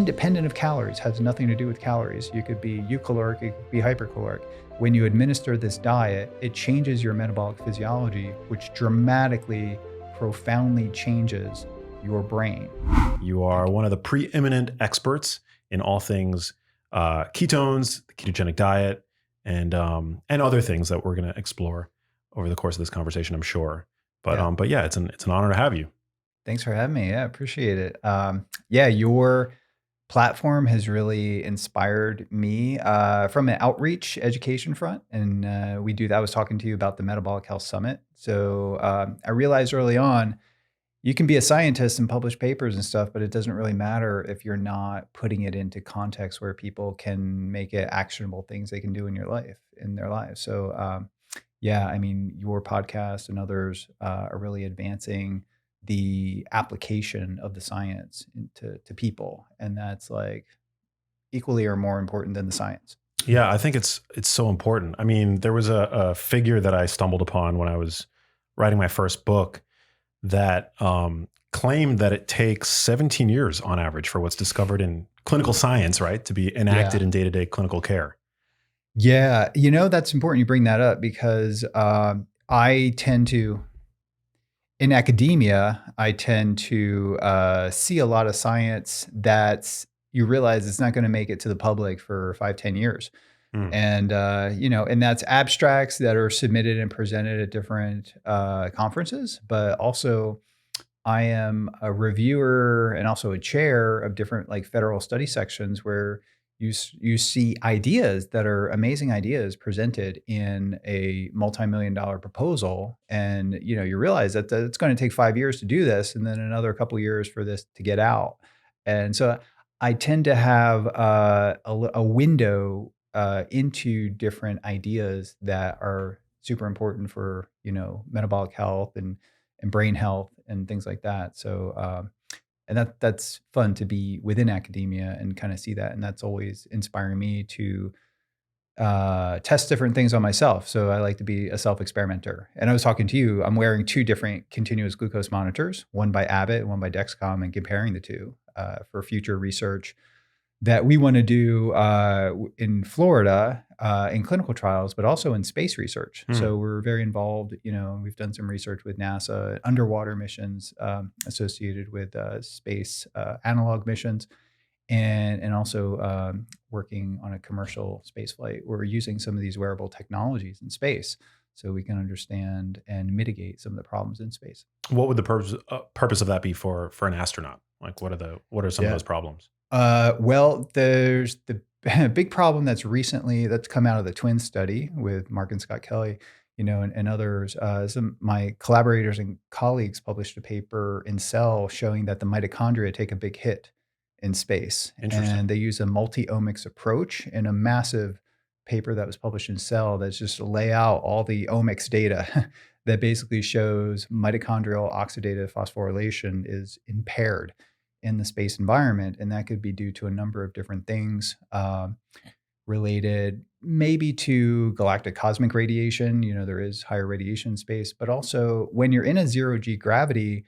independent of calories, has nothing to do with calories. You could be eucaloric, you could be hypercaloric. When you administer this diet, it changes your metabolic physiology, which dramatically, profoundly changes your brain. You are one of the preeminent experts in all things ketones, the ketogenic diet, and other things that we're going to explore over the course of this conversation, I'm sure. But yeah, it's an honor to have you. Thanks for having me. Yeah, appreciate it. Your platform has really inspired me from an outreach education front. And we do that. I was talking to you about the Metabolic Health Summit. So I realized early on, you can be a scientist and publish papers and stuff, but it doesn't really matter if you're not putting it into context where people can make it actionable things they can do in their lives. So your podcast and others are really advancing the application of the science to people. And that's like equally or more important than the science. Yeah, I think it's so important. I mean, there was a figure that I stumbled upon when I was writing my first book that claimed that it takes 17 years on average for what's discovered in clinical science, right, to be enacted in day-to-day clinical care. Yeah, that's important you bring that up because in academia, I tend to see a lot of science that you realize it's not going to make it to the public for 5-10 years. And, and that's abstracts that are submitted and presented at different conferences, but also I am a reviewer and also a chair of different like federal study sections where you see ideas that are amazing ideas presented in a multi-million-dollar proposal. And, you realize that it's going to take 5 years to do this and then another couple of years for this to get out. And so I tend to have a window into different ideas that are super important for, metabolic health and brain health and things like that. So, and that's fun to be within academia and kind of see that. And that's always inspiring me to test different things on myself. So I like to be a self-experimenter. And I was talking to you, I'm wearing 2 different continuous glucose monitors, one by Abbott and one by Dexcom, and comparing the two for future research that we want to do in Florida in clinical trials, but also in space research. So we're very involved. We've done some research with NASA, underwater missions associated with space analog missions, and also working on a commercial space flight. We're using some of these wearable technologies in space so we can understand and mitigate some of the problems in space. What would the purpose of that be for an astronaut? Like, what are some of those problems? Well, there's the big problem that's come out of the twin study with Mark and Scott Kelly, and others. Some of my collaborators and colleagues published a paper in Cell showing that the mitochondria take a big hit in space. And they use a multi-omics approach in a massive paper that was published in Cell that's just to lay out all the omics data that basically shows mitochondrial oxidative phosphorylation is impaired in the space environment. And that could be due to a number of different things related maybe to galactic cosmic radiation. There is higher radiation in space, but also when you're in a 0G gravity,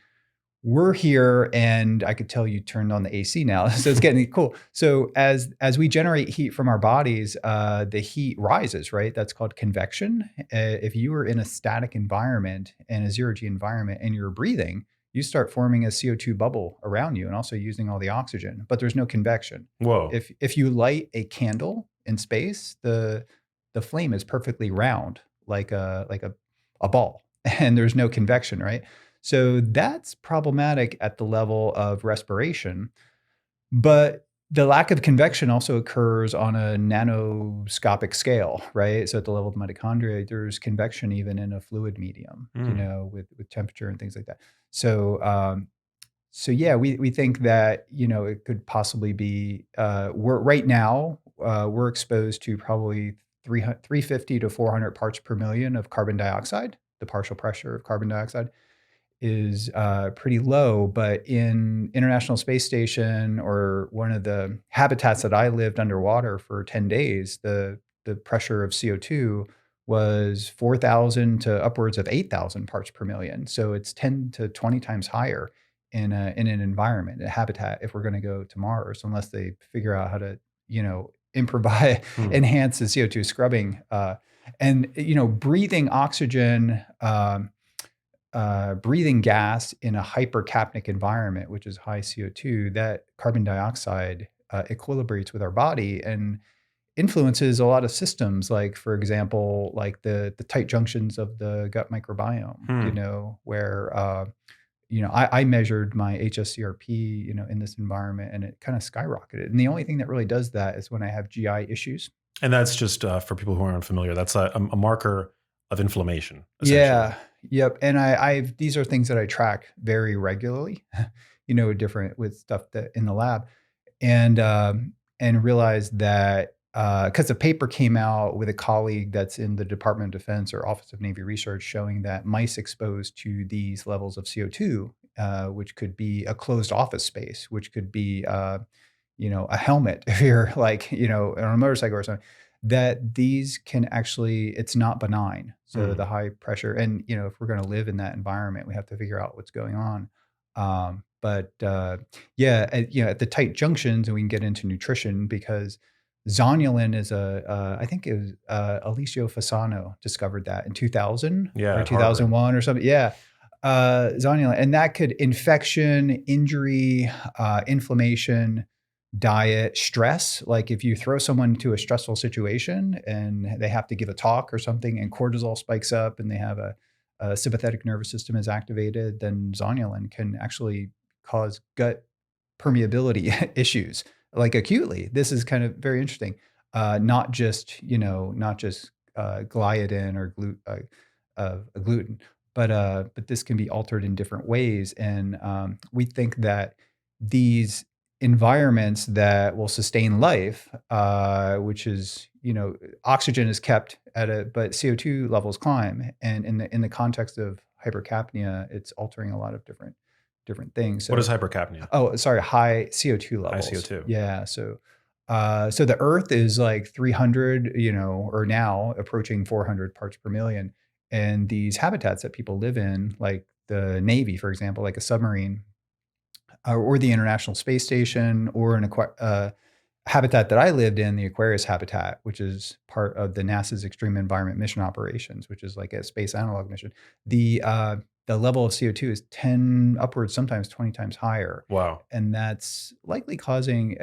we're here, and I could tell you turned on the AC now. So it's getting cool. So as we generate heat from our bodies, the heat rises, right? That's called convection. If you were in a static environment and a 0G environment and you're breathing, you start forming a CO2 bubble around you and also using all the oxygen, but there's no convection. Whoa. If you light a candle in space, the flame is perfectly round, like a ball, and there's no convection, right? So that's problematic at the level of respiration, but the lack of convection also occurs on a nanoscopic scale, right? So at the level of mitochondria, there's convection even in a fluid medium, with temperature and things like that. So, we think that, it could possibly be, we're exposed to probably 350 to 400 parts per million of carbon dioxide. The partial pressure of carbon dioxide is pretty low, but in International Space Station or one of the habitats that I lived underwater for 10 days, the pressure of CO2 was 4,000 to upwards of 8,000 parts per million. So it's 10 to 20 times higher in an environment, a habitat, if we're going to go to Mars, unless they figure out how to, improvise, Hmm. enhance the CO2 scrubbing, and breathing oxygen, breathing gas in a hypercapnic environment, which is high CO2, that carbon dioxide equilibrates with our body and influences a lot of systems, like, for example, like the tight junctions of the gut microbiome, Hmm. where I measured my HSCRP, in this environment, and it kind of skyrocketed. And the only thing that really does that is when I have GI issues. And that's just for people who aren't familiar. That's a marker of inflammation, essentially. Yeah. Yep. And these are things that I track very regularly, different with stuff that in the lab. And realized that, because a paper came out with a colleague that's in the Department of Defense or Office of Navy Research, showing that mice exposed to these levels of CO2, which could be a closed office space, which could be, a helmet if you're like, on a motorcycle or something, that these can actually, it's not benign. So Hmm. the high pressure, and if we're going to live in that environment, we have to figure out what's going on. But yeah, at the tight junctions, and we can get into nutrition, because zonulin is I think it was Alicio Fasano discovered that in 2000 Yeah, or at Harvard. 2001 or something. Yeah. Zonulin, and that could infection, injury, inflammation, diet, stress. Like if you throw someone to a stressful situation and they have to give a talk or something, and cortisol spikes up, and they have a sympathetic nervous system is activated, then zonulin can actually cause gut permeability issues, like acutely. This is kind of very interesting. Not just gliadin or gluten, but this can be altered in different ways. And we think that these environments that will sustain life, which is, oxygen is kept at but CO2 levels climb, and in the context of hypercapnia, it's altering a lot of different things. What is So, hypercapnia? oh, sorry, high CO2 High levels. CO2. Yeah. So the Earth is like 300, or now approaching 400 parts per million. And these habitats that people live in, like the Navy, for example, like a submarine, or the International Space Station, or an habitat that I lived in, the Aquarius habitat, which is part of the NASA's Extreme Environment Mission Operations, which is like a space analog mission. The level of CO2 is 10 upwards, sometimes 20 times higher. Wow. And that's likely causing,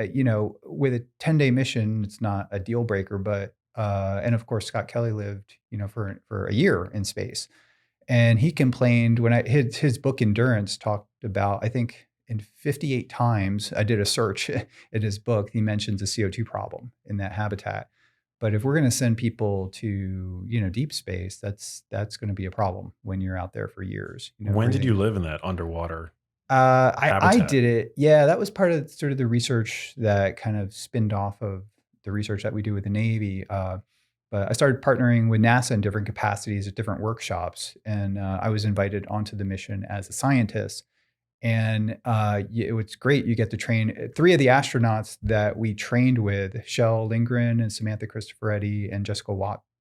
with a 10-day mission, it's not a deal breaker, but, and of course, Scott Kelly lived, for a year in space. And he complained when his book Endurance talked about, I think in 58 times, I did a search in his book, he mentions a CO2 problem in that habitat. But if we're going to send people to, deep space, that's going to be a problem when you're out there for years, When did you breathing. live in that underwater I habitat? did it. Yeah, that was part of sort of the research that kind of spinned off of the research that we do with the Navy. But I started partnering with NASA in different capacities at different workshops, and I was invited onto the mission as a scientist. And it was great. You get to train three of the astronauts that we trained with, Shel Lindgren and Samantha Cristoforetti and Jessica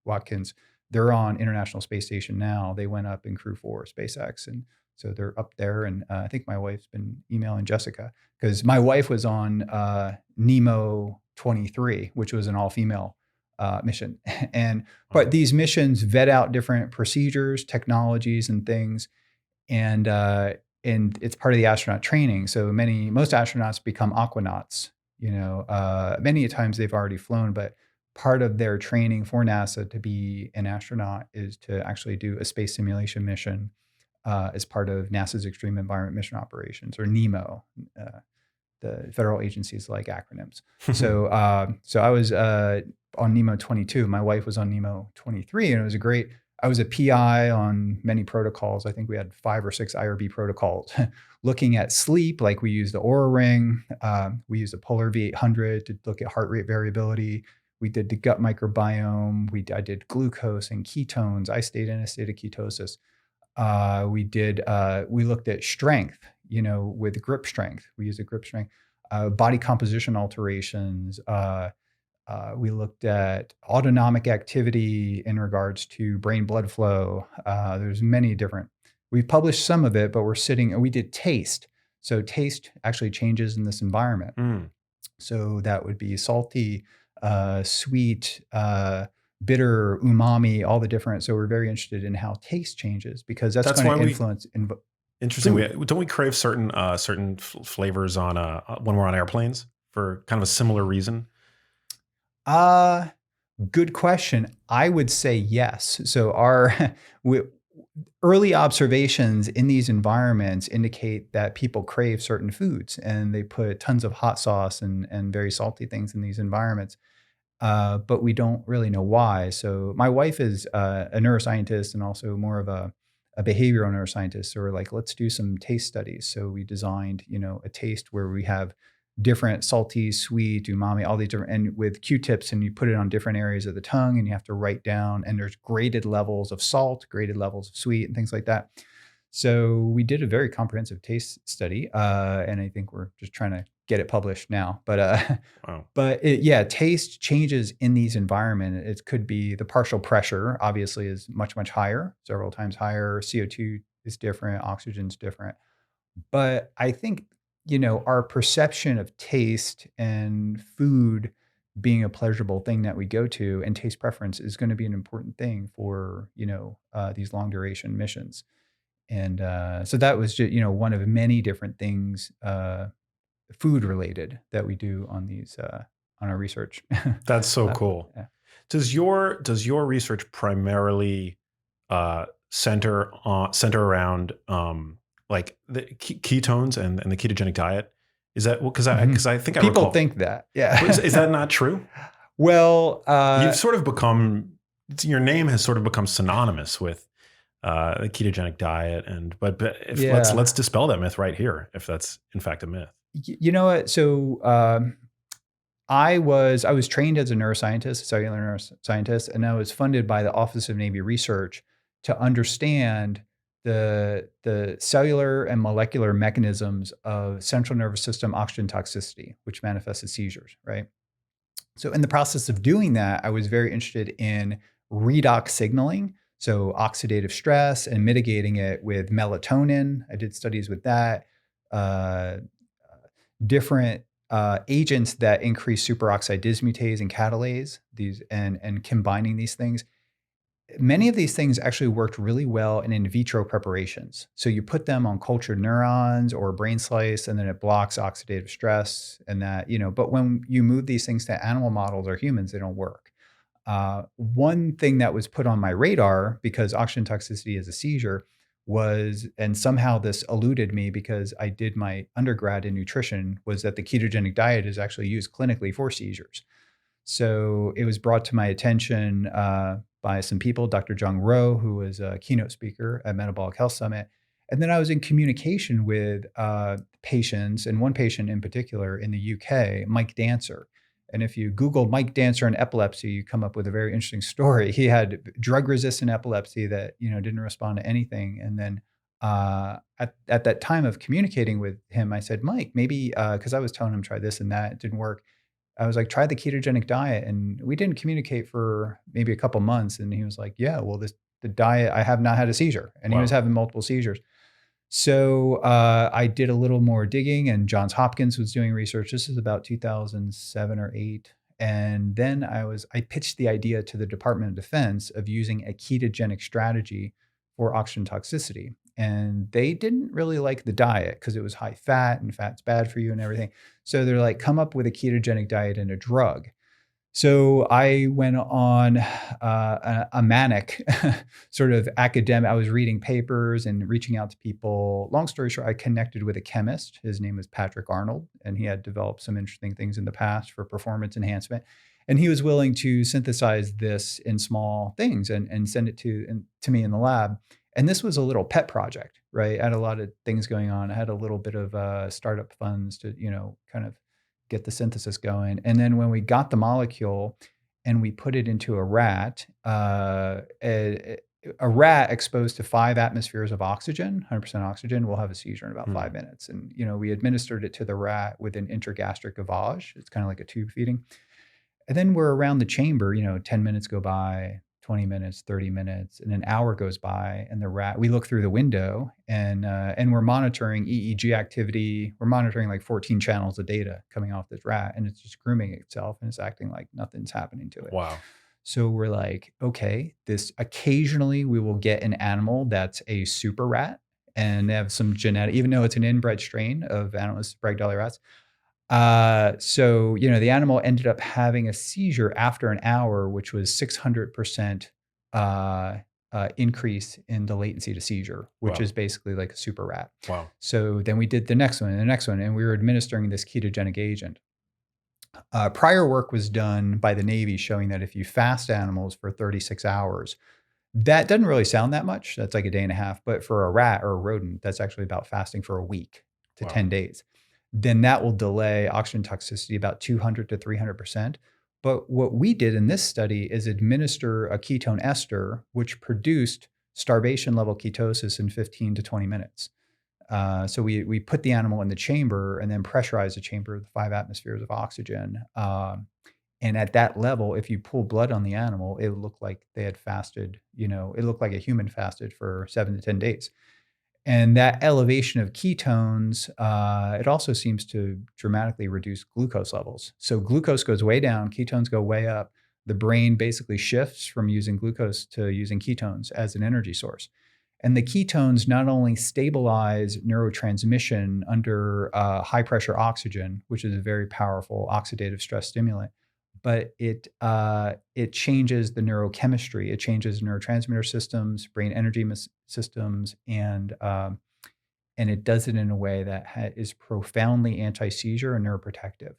Watkins. They're on International Space Station now. They went up in Crew 4, SpaceX. And so they're up there. And I think my wife's been emailing Jessica, because my wife was on Nemo 23, which was an all-female mission. But Wow. these missions vet out different procedures, technologies, and things, and it's part of the astronaut training. So most astronauts become aquanauts. Many times they've already flown, but part of their training for NASA to be an astronaut is to actually do a space simulation mission, as part of NASA's Extreme Environment Mission Operations, or NEMO. The federal agencies like acronyms. So I was on Nemo 22. My wife was on Nemo 23, and it was a great. I was a PI on many protocols. I think we had 5 or 6 IRB protocols, looking at sleep. Like we used the Aura Ring, we used the Polar V800 to look at heart rate variability. We did the gut microbiome. I did glucose and ketones. I stayed in a state of ketosis. We looked at strength, with grip strength. We used a grip strength, body composition alterations. We looked at autonomic activity in regards to brain blood flow. There's many different. We published some of it, but we did taste. So taste actually changes in this environment. So that would be salty, sweet, bitter, umami, all the different. So we're very interested in how taste changes because that's That's going why to we influence interesting. food. Don't we crave certain flavors on when we're on airplanes for kind of a similar reason? Uh, Good question. I would say yes. So our we, early observations in these environments indicate that people crave certain foods and they put tons of hot sauce and very salty things in these environments. But we don't really know why. So my wife is a neuroscientist and also more of a behavioral neuroscientist. So we're like, let's do some taste studies. So we designed, a taste where we have different salty, sweet, umami, all these different, and with Q-tips, and you put it on different areas of the tongue, and you have to write down. And there's graded levels of salt, graded levels of sweet, and things like that. So we did a very comprehensive taste study, and I think we're just trying to get it published now. Wow. But yeah, taste changes in these environments. It could be the partial pressure, obviously, is much, much higher, several times higher. CO2 is different, oxygen's different. But I think, our perception of taste and food being a pleasurable thing that we go to and taste preference is going to be an important thing for, these long duration missions. And so that was just, one of many different things food related that we do on these on our research That's so lab. cool. Yeah. Does your research primarily center around like the ketones and the ketogenic diet? Is that because Mhm. I think I People recall. think that, yeah. Is that not true? Well, You've sort of become your name has sort of become synonymous with the ketogenic diet, but if yeah. let's dispel that myth right here, if that's in fact a myth. You know what? So I was trained as a neuroscientist, a cellular neuroscientist, and I was funded by the Office of Navy Research to understand the cellular and molecular mechanisms of central nervous system oxygen toxicity, which manifests as seizures, right? So in the process of doing that, I was very interested in redox signaling, so oxidative stress and mitigating it with melatonin. I did studies with that. Uh, Different agents that increase superoxide dismutase and catalase, these and combining these things. Many of these things actually worked really well in vitro preparations. So you put them on cultured neurons or a brain slice, and then it blocks oxidative stress and that, but when you move these things to animal models or humans, they don't work. One thing that was put on my radar because oxygen toxicity is a seizure was, and somehow this eluded me because I did my undergrad in nutrition, was that the ketogenic diet is actually used clinically for seizures. So it was brought to my attention by some people, Dr. Jung Rowe, who was a keynote speaker at Metabolic Health Summit. And then I was in communication with patients, and one patient in particular in the UK, Mike Dancer. And if you Google Mike Dancer and epilepsy, you come up with a very interesting story. He had drug-resistant epilepsy that didn't respond to anything. And then at that time of communicating with him, I said, Mike, maybe because I was telling him try this and that, it didn't work. I was like, try the ketogenic diet. And we didn't communicate for maybe a couple months. And he was like, yeah, well, the diet, I have not had a seizure. And he was Wow. having multiple seizures. So I did a little more digging, and Johns Hopkins was doing research. This is about 2007 or eight. And then I pitched the idea to the Department of Defense of using a ketogenic strategy for oxygen toxicity. And they didn't really like the diet because it was high fat and fat's bad for you and everything. So they're like, come up with a ketogenic diet and a drug. So I went on a manic sort of academic. I was reading papers and reaching out to people. Long story short, I connected with a chemist. His name was Patrick Arnold, and he had developed some interesting things in the past for performance enhancement. And he was willing to synthesize this in small things and send it to me in the lab. And this was a little pet project, right? I had a lot of things going on. I had a little bit of startup funds to, kind of get the synthesis going. And then when we got the molecule and we put it into a rat, a rat exposed to 5 atmospheres of oxygen, 100% oxygen, will have a seizure in about 5 minutes. And, we administered it to the rat with an intragastric gavage. It's kind of like a tube feeding. And then we're around the chamber, 10 minutes go by, 20 minutes, 30 minutes, and an hour goes by, and the rat, we look through the window, and we're monitoring EEG activity. We're monitoring like 14 channels of data coming off this rat, and it's just grooming itself, and it's acting like nothing's happening to it. Wow. So we're like, okay, this occasionally we will get an animal that's a super rat and they have some genetic, even though it's an inbred strain of animals, Bragdolly rats. So, the animal ended up having a seizure after an hour, which was 600% increase in the latency to seizure, which Wow. is basically like a super rat. Wow. So then we did the next one and the next one, and we were administering this ketogenic agent. Prior work was done by the Navy showing that if you fast animals for 36 hours, that doesn't really sound that much. That's like a day and a half. But for a rat or a rodent, that's actually about fasting for a week to Wow. 10 days. Then that will delay oxygen toxicity about 200 to 300%. But what we did in this study is administer a ketone ester, which produced starvation level ketosis in 15 to 20 minutes. So we put the animal in the chamber and then pressurized the chamber with 5 atmospheres of oxygen. And at that level, if you pull blood on the animal, it would look like they had fasted, it looked like a human fasted for 7 to 10 days. And that elevation of ketones, it also seems to dramatically reduce glucose levels. So glucose goes way down, ketones go way up. The brain basically shifts from using glucose to using ketones as an energy source. And the ketones not only stabilize neurotransmission under high pressure oxygen, which is a very powerful oxidative stress stimulant, but it changes the neurochemistry. It changes neurotransmitter systems, brain energy systems, and it does it in a way that is profoundly anti-seizure and neuroprotective.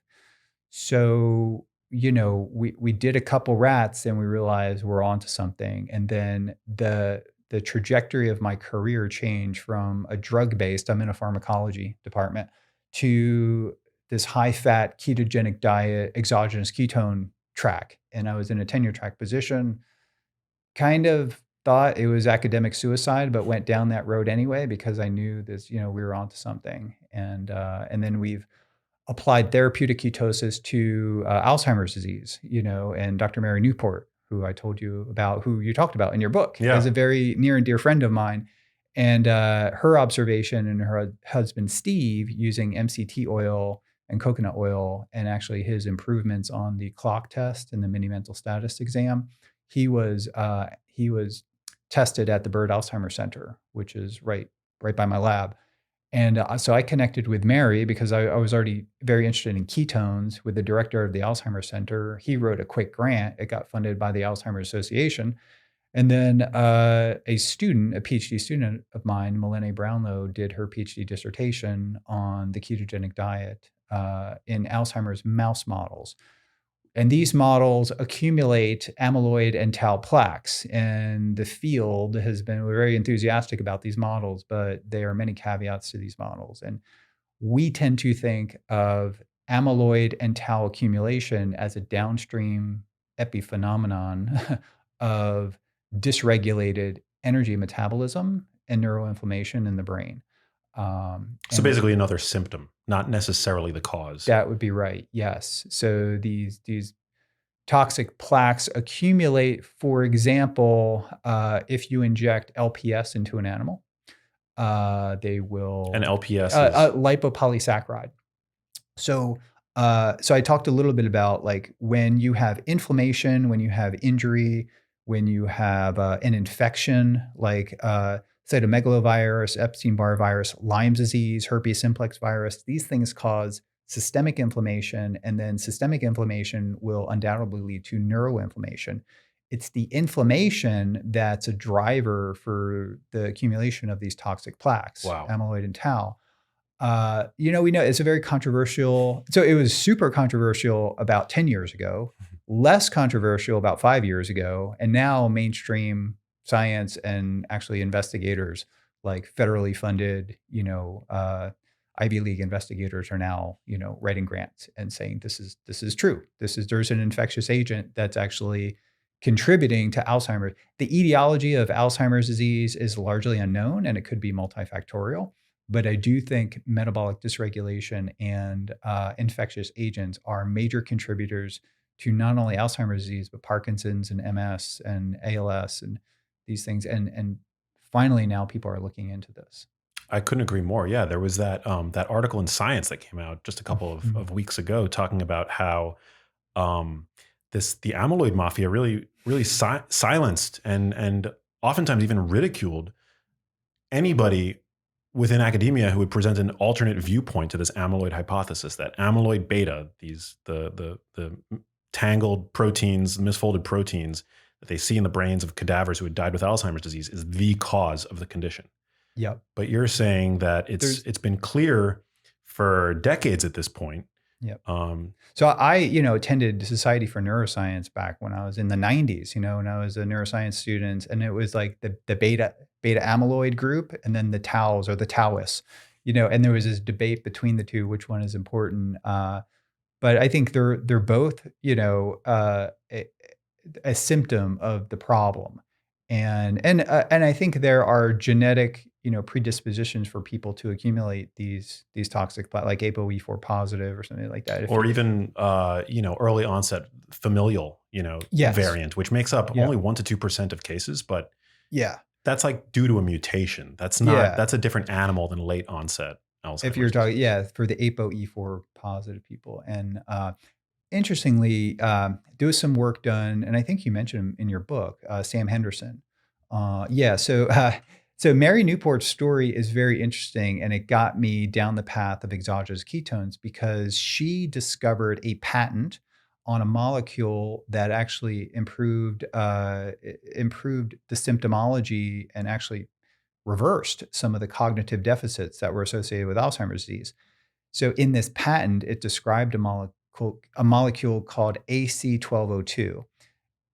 So, we did a couple rats and we realized we're onto something. And then the trajectory of my career changed from a drug-based, I'm in a pharmacology department, to this high-fat ketogenic diet, exogenous ketone track. And I was in a tenure track position, kind of thought it was academic suicide, but went down that road anyway, because I knew this, we were onto something. And then we've applied therapeutic ketosis to Alzheimer's disease, and Dr. Mary Newport, who I told you about, who you talked about in your book, is a very near and dear friend of mine. And her observation and her husband, Steve, using MCT oil and coconut oil, and actually his improvements on the clock test and the mini mental status exam, he was tested at the Bird Alzheimer's Center, which is right by my lab. And so I connected with Mary because I was already very interested in ketones with the director of the Alzheimer's Center. He wrote a quick grant. It got funded by the Alzheimer's Association. And then a PhD student of mine, Milene Brownlow, did her PhD dissertation on the ketogenic diet in Alzheimer's mouse models. And these models accumulate amyloid and tau plaques. And the field has been very enthusiastic about these models, but there are many caveats to these models. And we tend to think of amyloid and tau accumulation as a downstream epiphenomenon of dysregulated energy metabolism and neuroinflammation in the brain. So basically another symptom, not necessarily the cause. That would be right. Yes. So these toxic plaques accumulate, for example, if you inject LPS into an animal, they will. And LPS is lipopolysaccharide. So I talked a little bit about like when you have inflammation, when you have injury, when you have an infection, like cytomegalovirus, Epstein-Barr virus, Lyme disease, herpes simplex virus. These things cause systemic inflammation, and then systemic inflammation will undoubtedly lead to neuroinflammation. It's the inflammation that's a driver for the accumulation of these toxic plaques, amyloid and tau. We know it's a very controversial. So it was super controversial about 10 years ago, less controversial about 5 years ago, and now mainstream science and actually investigators, like federally funded, Ivy League investigators are now, writing grants and saying this is true. There's an infectious agent that's actually contributing to Alzheimer's. The etiology of Alzheimer's disease is largely unknown, and it could be multifactorial. But I do think metabolic dysregulation and infectious agents are major contributors to not only Alzheimer's disease, but Parkinson's and MS and ALS and these things. And finally now people are looking into this. I couldn't agree more. Yeah, there was that article in Science that came out just a couple of Mhm. weeks ago talking about how um, the amyloid mafia really silenced and oftentimes even ridiculed anybody within academia who would present an alternate viewpoint to this amyloid hypothesis, that amyloid beta, the tangled proteins, misfolded proteins that they see in the brains of cadavers who had died with Alzheimer's disease, is the cause of the condition. Yep. But you're saying that There's it's been clear for decades at this point. Yep. Um, So I, attended Society for Neuroscience back when I was in the 90s, when I was a neuroscience student, and it was like the beta amyloid group and then the taus or the tauists, and there was this debate between the two, which one is important. But I think they're both, a symptom of the problem. And I think there are genetic, predispositions for people to accumulate these toxic like ApoE4 positive or something like that. If or you even early onset familial Yes. variant, which makes up Yeah. only 1 to 2% of cases, but Yeah. that's like due to a mutation. Yeah. That's a different animal than late onset If you're Alzheimer's talking, disease. yeah, for the ApoE4 positive people. And interestingly, there was some work done, and I think you mentioned him in your book, Sam Henderson. Yeah, so Mary Newport's story is very interesting, and it got me down the path of exogenous ketones because she discovered a patent on a molecule that actually improved the symptomology and actually reversed some of the cognitive deficits that were associated with Alzheimer's disease. So in this patent, it described a molecule called AC1202.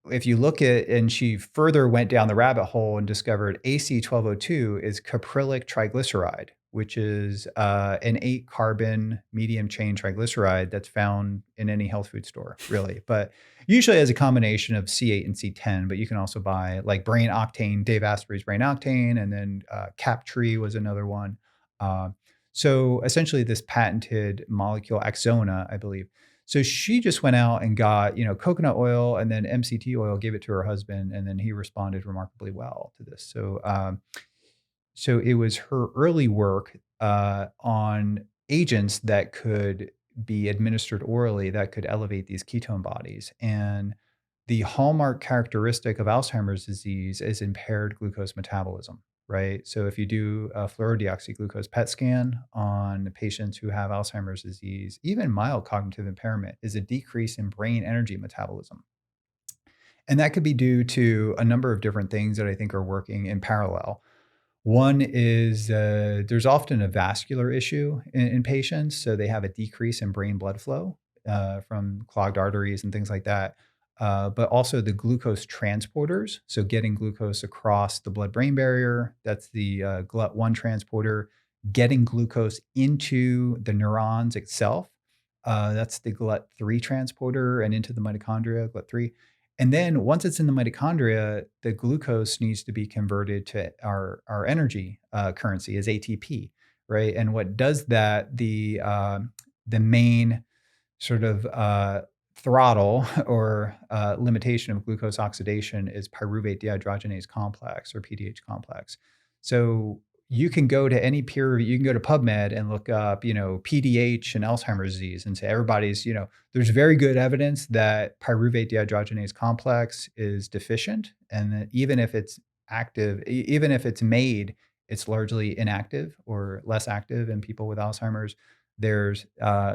If you look at, and she further went down the rabbit hole and discovered AC1202 is caprylic triglyceride, which is an 8 carbon medium chain triglyceride that's found in any health food store, really. But usually as a combination of C8 and C10, but you can also buy like brain octane, Dave Asprey's brain octane, and then Captree was another one. Uh, so essentially, this patented molecule, Axona, I believe. So she just went out and got, coconut oil and then MCT oil, gave it to her husband, and then he responded remarkably well to this. So it was her early work on agents that could be administered orally that could elevate these ketone bodies. And the hallmark characteristic of Alzheimer's disease is impaired glucose metabolism, right? So if you do a fluorodeoxyglucose PET scan on patients who have Alzheimer's disease, even mild cognitive impairment is a decrease in brain energy metabolism. And that could be due to a number of different things that I think are working in parallel. One is there's often a vascular issue in patients. So they have a decrease in brain blood flow from clogged arteries and things like that. But also the glucose transporters. So getting glucose across the blood brain barrier, that's the GLUT1 transporter. Getting glucose into the neurons itself, that's the GLUT3 transporter and into the mitochondria, GLUT3. And then once it's in the mitochondria, the glucose needs to be converted to our energy currency as ATP, right? And what does that? The main sort of throttle or limitation of glucose oxidation is pyruvate dehydrogenase complex or PDH complex. So you can go to any peer review, you can go to PubMed and look up, PDH and Alzheimer's disease and say everybody's, there's very good evidence that pyruvate dehydrogenase complex is deficient. And that even if it's active, even if it's made, it's largely inactive or less active in people with Alzheimer's. There's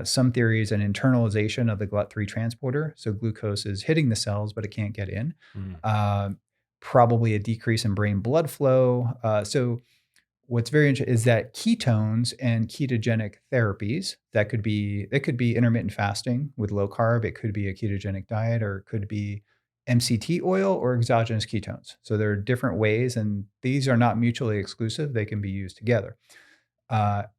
some theories an internalization of the GLUT3 transporter. So glucose is hitting the cells, but it can't get in. Mm. Probably a decrease in brain blood flow. So what's very interesting is that ketones and ketogenic therapies it could be intermittent fasting with low carb, it could be a ketogenic diet, or it could be MCT oil or exogenous ketones. So there are different ways, and these are not mutually exclusive. They can be used together.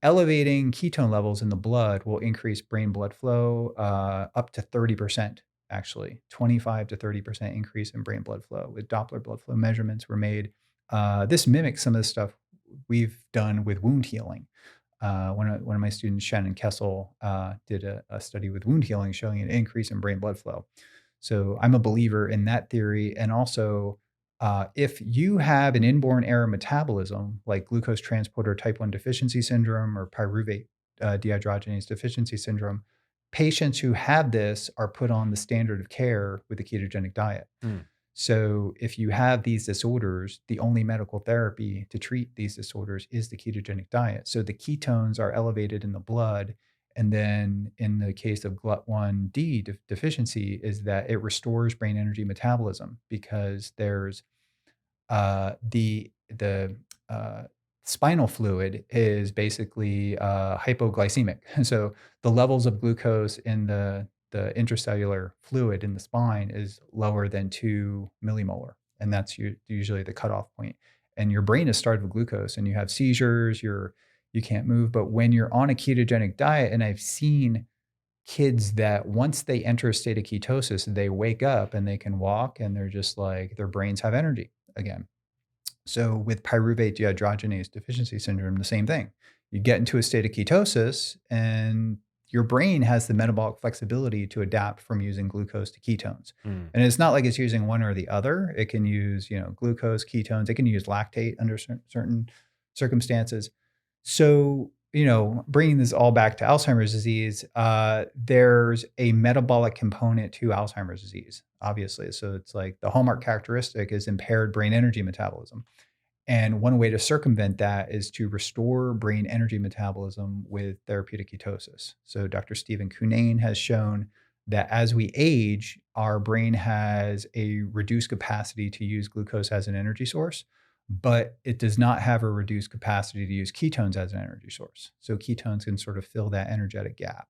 Elevating ketone levels in the blood will increase brain blood flow up to 30%, actually, 25 to 30% increase in brain blood flow. With Doppler blood flow measurements were made. This mimics some of the stuff we've done with wound healing. One of my students, Shannon Kessel, did a study with wound healing showing an increase in brain blood flow. So I'm a believer in that theory. And also, if you have an inborn error metabolism, like glucose transporter type 1 deficiency syndrome or pyruvate dehydrogenase deficiency syndrome, patients who have this are put on the standard of care with the ketogenic diet. Mm. So if you have these disorders, the only medical therapy to treat these disorders is the ketogenic diet. So the ketones are elevated in the blood. And then in the case of GLUT1D deficiency is that it restores brain energy metabolism because there's the spinal fluid is basically hypoglycemic. So the levels of glucose in the intracellular fluid in the spine is lower than 2 millimolar, and that's usually the cutoff point. And your brain is starved of glucose, and you have seizures. You can't move. But when you're on a ketogenic diet, and I've seen kids that once they enter a state of ketosis, they wake up and they can walk, and they're just like their brains have energy again. So with pyruvate dehydrogenase deficiency syndrome, the same thing. You get into a state of ketosis and your brain has the metabolic flexibility to adapt from using glucose to ketones. Mm. And it's not like it's using one or the other. It can use, glucose, ketones. It can use lactate under certain circumstances. So, bringing this all back to Alzheimer's disease, there's a metabolic component to Alzheimer's disease, obviously. So it's like the hallmark characteristic is impaired brain energy metabolism. And one way to circumvent that is to restore brain energy metabolism with therapeutic ketosis. So Dr. Stephen Cunnane has shown that as we age, our brain has a reduced capacity to use glucose as an energy source, but it does not have a reduced capacity to use ketones as an energy source. So ketones can sort of fill that energetic gap.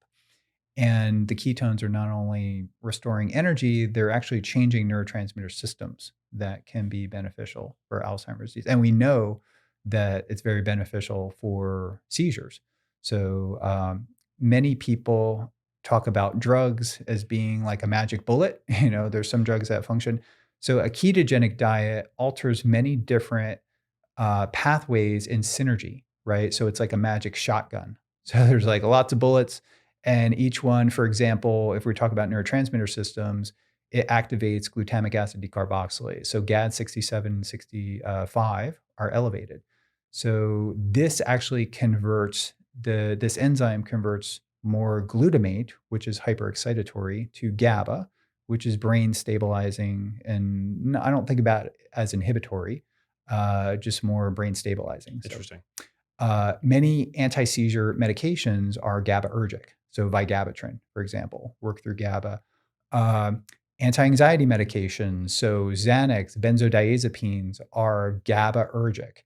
And the ketones are not only restoring energy, they're actually changing neurotransmitter systems that can be beneficial for Alzheimer's disease. And we know that it's very beneficial for seizures. So many people talk about drugs as being like a magic bullet. There's some drugs that function. So a ketogenic diet alters many different pathways in synergy, right? So it's like a magic shotgun. So there's like lots of bullets. And each one, for example, if we talk about neurotransmitter systems, it activates glutamic acid decarboxylase. So GAD67 and 65 are elevated. So this actually this enzyme converts more glutamate, which is hyperexcitatory, to GABA, which is brain stabilizing. And I don't think about it as inhibitory, just more brain stabilizing. Interesting. Many anti-seizure medications are GABAergic. So vigabatrin, for example, work through GABA. Anti-anxiety medications, so Xanax, benzodiazepines are GABAergic.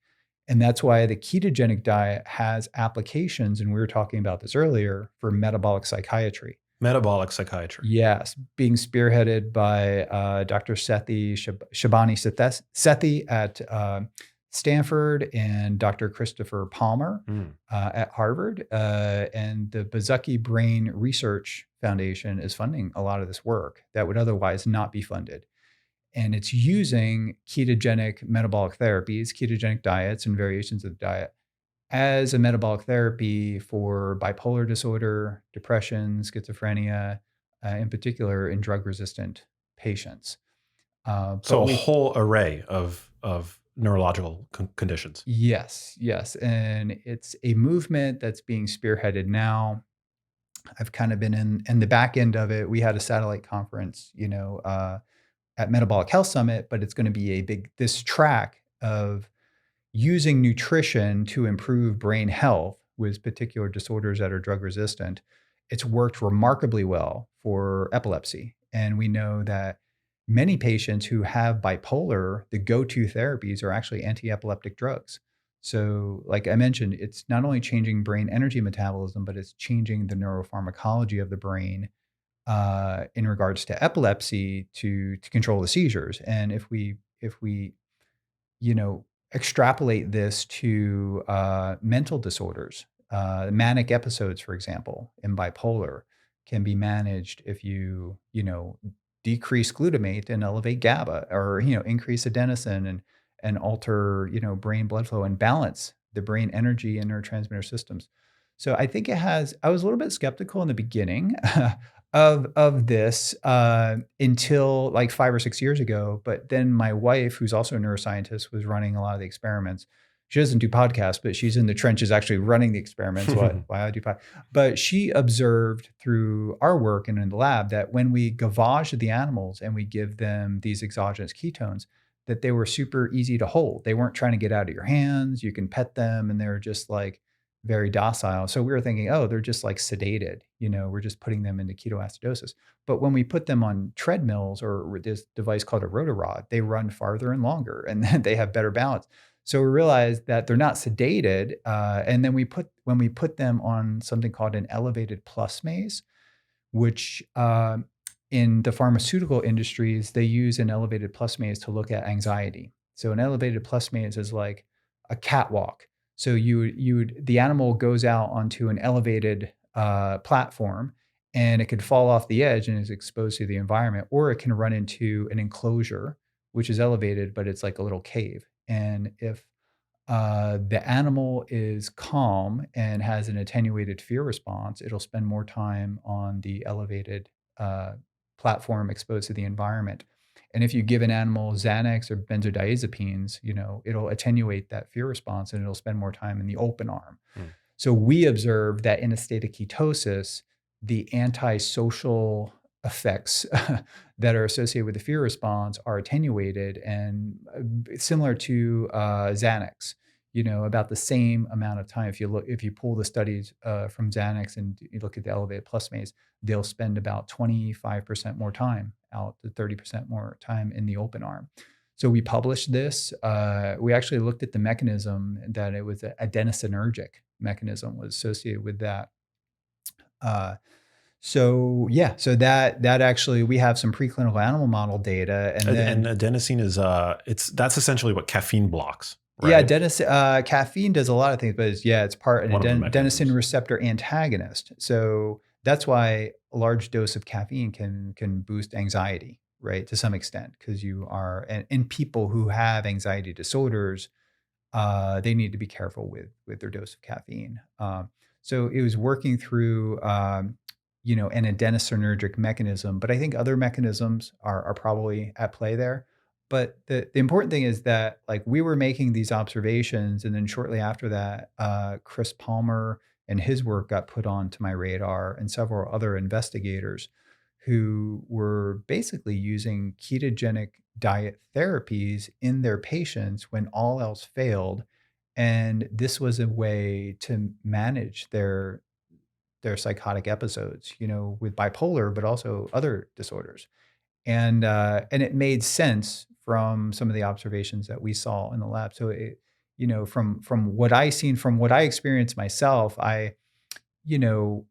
And that's why the ketogenic diet has applications, and we were talking about this earlier, for metabolic psychiatry. Metabolic psychiatry. Yes, being spearheaded by Dr. Shabani Sethi at Stanford and Dr. Christopher Palmer at Harvard. And the Bezuki Brain Research Foundation is funding a lot of this work that would otherwise not be funded. And it's using ketogenic metabolic therapies, ketogenic diets, and variations of the diet as a metabolic therapy for bipolar disorder, depression, schizophrenia, in particular in drug-resistant patients. So a whole array of neurological conditions. Yes. And it's a movement that's being spearheaded now. I've kind of been in the back end of it. We had a satellite conference, at Metabolic Health Summit, but it's going to be this track of using nutrition to improve brain health with particular disorders that are drug resistant. It's worked remarkably well for epilepsy. And we know that many patients who have bipolar, the go-to therapies are actually anti-epileptic drugs. So like I mentioned, it's not only changing brain energy metabolism, but it's changing the neuropharmacology of the brain in regards to epilepsy to control the seizures. And if we extrapolate this to mental disorders, manic episodes, for example, in bipolar can be managed if you decrease glutamate and elevate GABA, or increase adenosine and alter brain blood flow and balance the brain energy and neurotransmitter systems. So I think I was a little bit skeptical in the beginning, of this until like 5 or 6 years ago. But then my wife, who's also a neuroscientist, was running a lot of the experiments. She doesn't do podcasts, but she's in the trenches actually running the experiments. Why I do podcasts. But she observed through our work and in the lab that when we gavage the animals and we give them these exogenous ketones, that they were super easy to hold. They weren't trying to get out of your hands. You can pet them and they're just like very docile. So we were thinking, oh, they're just like sedated. We're just putting them into ketoacidosis. But when we put them on treadmills or this device called a rotorod, they run farther and longer, and then they have better balance. So we realized that they're not sedated. And then when we put them on something called an elevated plus maze, which in the pharmaceutical industries, they use an elevated plus maze to look at anxiety. So an elevated plus maze is like a catwalk. So the animal goes out onto an elevated platform, and it could fall off the edge and is exposed to the environment, or it can run into an enclosure, which is elevated, but it's like a little cave. And if the animal is calm and has an attenuated fear response, it'll spend more time on the elevated platform exposed to the environment. And if you give an animal Xanax or benzodiazepines, it'll attenuate that fear response and it'll spend more time in the open arm. So we observed that in a state of ketosis, the antisocial effects that are associated with the fear response are attenuated and similar to Xanax. About the same amount of time. If you pull the studies from Xanax and you look at the elevated plus maze, they'll spend about 25% more time out to 30% more time in the open arm. So we published this. We actually looked at the mechanism, that it was an adenosinergic mechanism was associated with that. So that actually, we have some preclinical animal model data, and adenosine is that's essentially what caffeine blocks. Right? Yeah, caffeine does a lot of things, but it's part an adenosine receptor antagonist. So that's why a large dose of caffeine can boost anxiety, right, to some extent, because you are in people who have anxiety disorders, they need to be careful with their dose of caffeine. So it was working through an adenosinergic mechanism, but I think other mechanisms are probably at play there. But the important thing is that, like, we were making these observations, and then shortly after that, Chris Palmer and his work got put onto my radar, and several other investigators who were basically using ketogenic diet therapies in their patients when all else failed. And this was a way to manage their psychotic episodes, with bipolar, but also other disorders. And it made sense from some of the observations that we saw in the lab. So from what I seen, from what I experienced myself, I didn't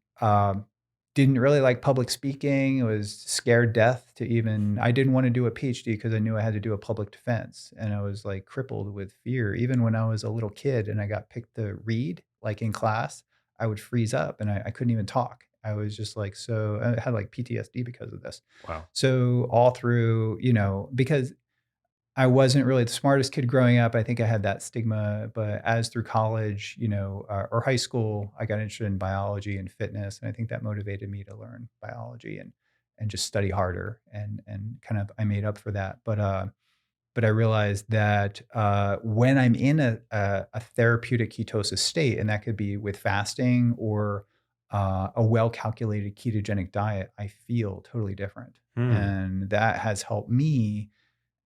really like public speaking. I was scared death to even. I didn't want to do a PhD because I knew I had to do a public defense, and I was like crippled with fear. Even when I was a little kid and I got picked to read, like in class, I would freeze up and I couldn't even talk. I was just like, so I had like PTSD because of this. Wow. So all through, because I wasn't really the smartest kid growing up. I think I had that stigma, but as through college, or high school, I got interested in biology and fitness, and I think that motivated me to learn biology and just study harder, and kind of I made up for that. But I realized that when I'm in a therapeutic ketosis state, and that could be with fasting or a well-calculated ketogenic diet, I feel totally different, and that has helped me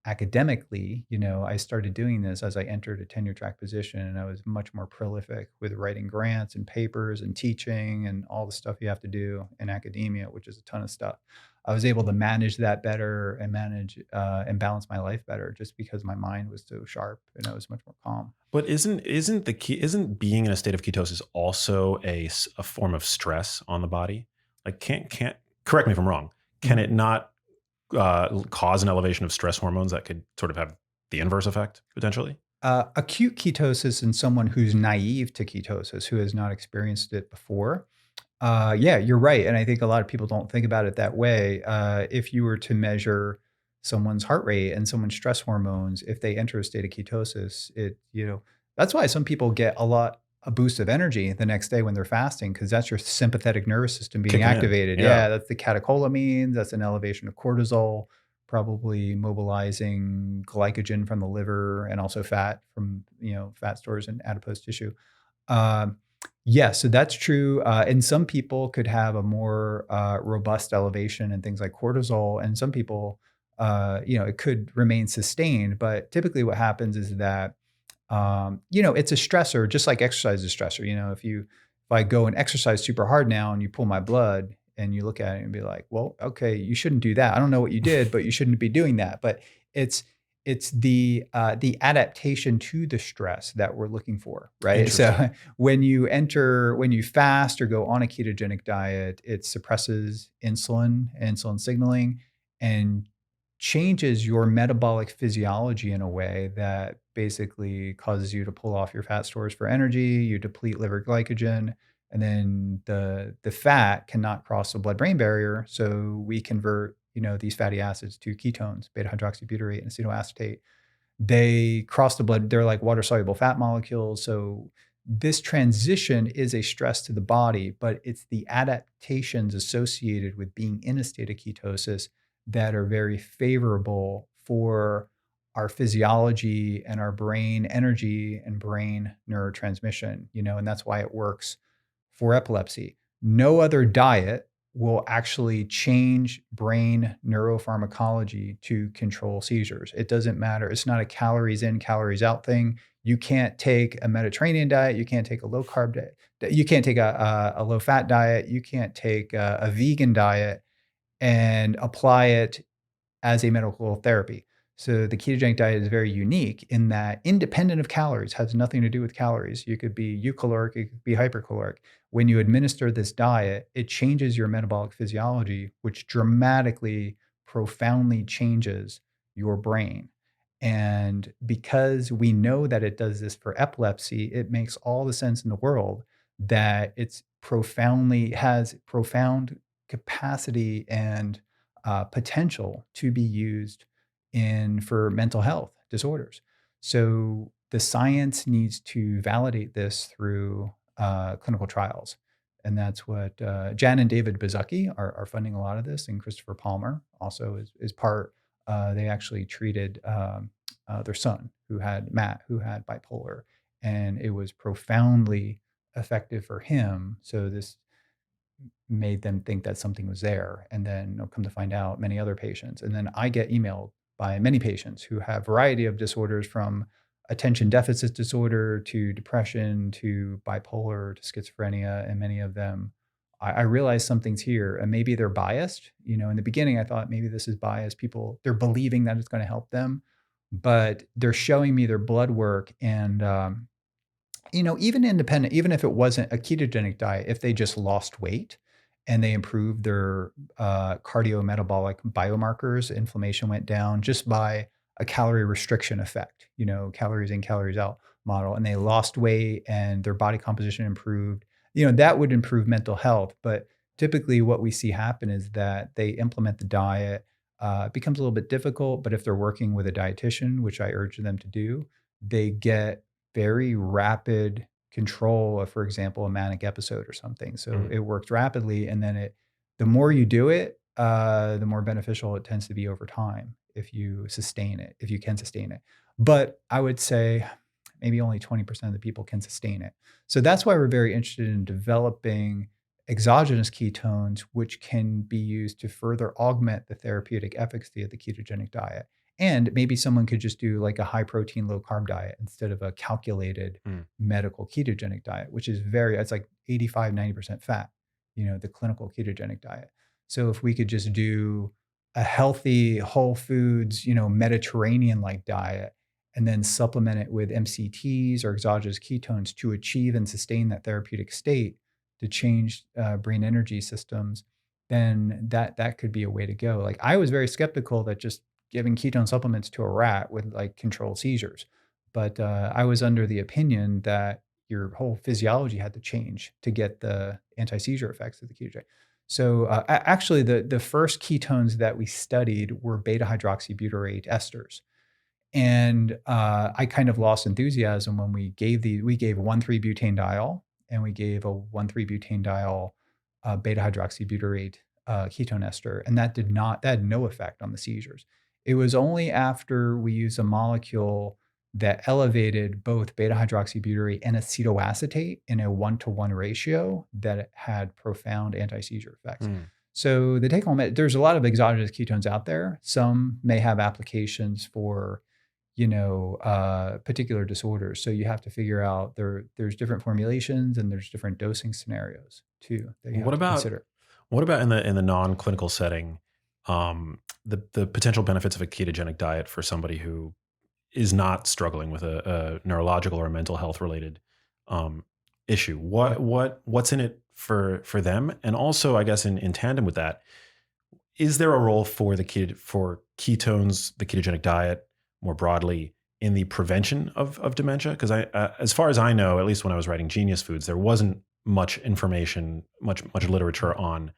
academically. I started doing this as I entered a tenure track position, and I was much more prolific with writing grants and papers and teaching and all the stuff you have to do in academia, which is a ton of stuff. I was able to manage that better and manage and balance my life better, just because my mind was so sharp and I was much more calm. But isn't being in a state of ketosis also a form of stress on the body? Like, can't correct me if I'm wrong. Can it not cause an elevation of stress hormones that could sort of have the inverse effect potentially? Acute ketosis in someone who's naive to ketosis, who has not experienced it before. Yeah, you're right. And I think a lot of people don't think about it that way. If you were to measure someone's heart rate and someone's stress hormones, if they enter a state of ketosis, that's why some people get a lot a boost of energy the next day when they're fasting, because that's your sympathetic nervous system being Kicking in. activated. Yeah. Yeah, that's the catecholamines. That's an elevation of cortisol, probably mobilizing glycogen from the liver and also fat from fat stores and adipose tissue. Um, yeah, so that's true. And some people could have a more robust elevation and things like cortisol, and some people, it could remain sustained. But typically, what happens is that it's a stressor, just like exercise is a stressor. If I go and exercise super hard now and you pull my blood and you look at it and be like, well, okay, you shouldn't do that. I don't know what you did, but you shouldn't be doing that. But it's it's the adaptation to the stress that we're looking for, right? Interesting. So when you fast or go on a ketogenic diet, it suppresses insulin signaling, and changes your metabolic physiology in a way that basically causes you to pull off your fat stores for energy, you deplete liver glycogen, and then the fat cannot cross the blood-brain barrier. So we convert, these fatty acids to ketones, beta hydroxybutyrate and acetoacetate. They cross the blood, they're like water-soluble fat molecules. So this transition is a stress to the body, but it's the adaptations associated with being in a state of ketosis that are very favorable for our physiology and our brain energy and brain neurotransmission, and that's why it works for epilepsy. No other diet will actually change brain neuropharmacology to control seizures. It doesn't matter. It's not a calories in, calories out thing. You can't take a Mediterranean diet. You can't take a low carb diet. You can't take a low fat diet. You can't take a vegan diet and apply it as a medical therapy. So the ketogenic diet is very unique in that, independent of calories, has nothing to do with calories. You could be eucaloric, it could be hypercaloric. When you administer this diet, it changes your metabolic physiology, which dramatically, profoundly changes your brain. And because we know that it does this for epilepsy, it makes all the sense in the world that has profound capacity and potential to be used for mental health disorders. So the science needs to validate this through clinical trials. And that's what Jan and David Bezucki are funding a lot of this, and Christopher Palmer also is part. They actually treated their son, Matt, who had bipolar, and it was profoundly effective for him. So this made them think that something was there. And then come to find out, many other patients. And then I get emailed by many patients who have a variety of disorders, from attention deficit disorder to depression to bipolar to schizophrenia. And many of them, I realize something's here, and maybe they're biased. In the beginning, I thought maybe this is biased. They're believing that it's going to help them, but they're showing me their blood work. And even independent, even if it wasn't a ketogenic diet, if they just lost weight and they improved their cardiometabolic biomarkers, inflammation went down just by a calorie restriction effect, calories in, calories out model, and they lost weight and their body composition improved, that would improve mental health. But typically what we see happen is that they implement the diet, becomes a little bit difficult, but if they're working with a dietitian, which I urge them to do, they get very rapid control of, for example, a manic episode or something. So it works rapidly, and then the more you do it, the more beneficial it tends to be over time if you can sustain it. But I would say maybe only 20% of the people can sustain it. So that's why we're very interested in developing exogenous ketones, which can be used to further augment the therapeutic efficacy of the ketogenic diet. And maybe someone could just do like a high protein, low carb diet instead of a calculated medical ketogenic diet, which is it's like 85, 90% fat, the clinical ketogenic diet. So if we could just do a healthy, whole foods, Mediterranean-like diet, and then supplement it with MCTs or exogenous ketones to achieve and sustain that therapeutic state to change brain energy systems, then that could be a way to go. Like, I was very skeptical that just giving ketone supplements to a rat would like control seizures. But I was under the opinion that your whole physiology had to change to get the anti-seizure effects of the ketogenic. So actually the first ketones that we studied were beta hydroxybutyrate esters. And I kind of lost enthusiasm when we gave 1,3-butanediol, and we gave a 1,3-butanediol beta hydroxybutyrate ketone ester, and that had no effect on the seizures. It was only after we used a molecule that elevated both beta hydroxybutyrate and acetoacetate in a 1-to-1 ratio that it had profound anti-seizure effects. So the take home, there's a lot of exogenous ketones out there. Some may have applications for particular disorders. So you have to figure out there's different formulations and there's different dosing scenarios too that you have to consider. What about in the non-clinical setting, the potential benefits of a ketogenic diet for somebody who is not struggling with a neurological or mental health related issue? What's in it for them? And also, I guess in tandem with that, is there a role for for ketones, the ketogenic diet more broadly, in the prevention of dementia? Because as far as I know, at least when I was writing Genius Foods, there wasn't much information, much literature on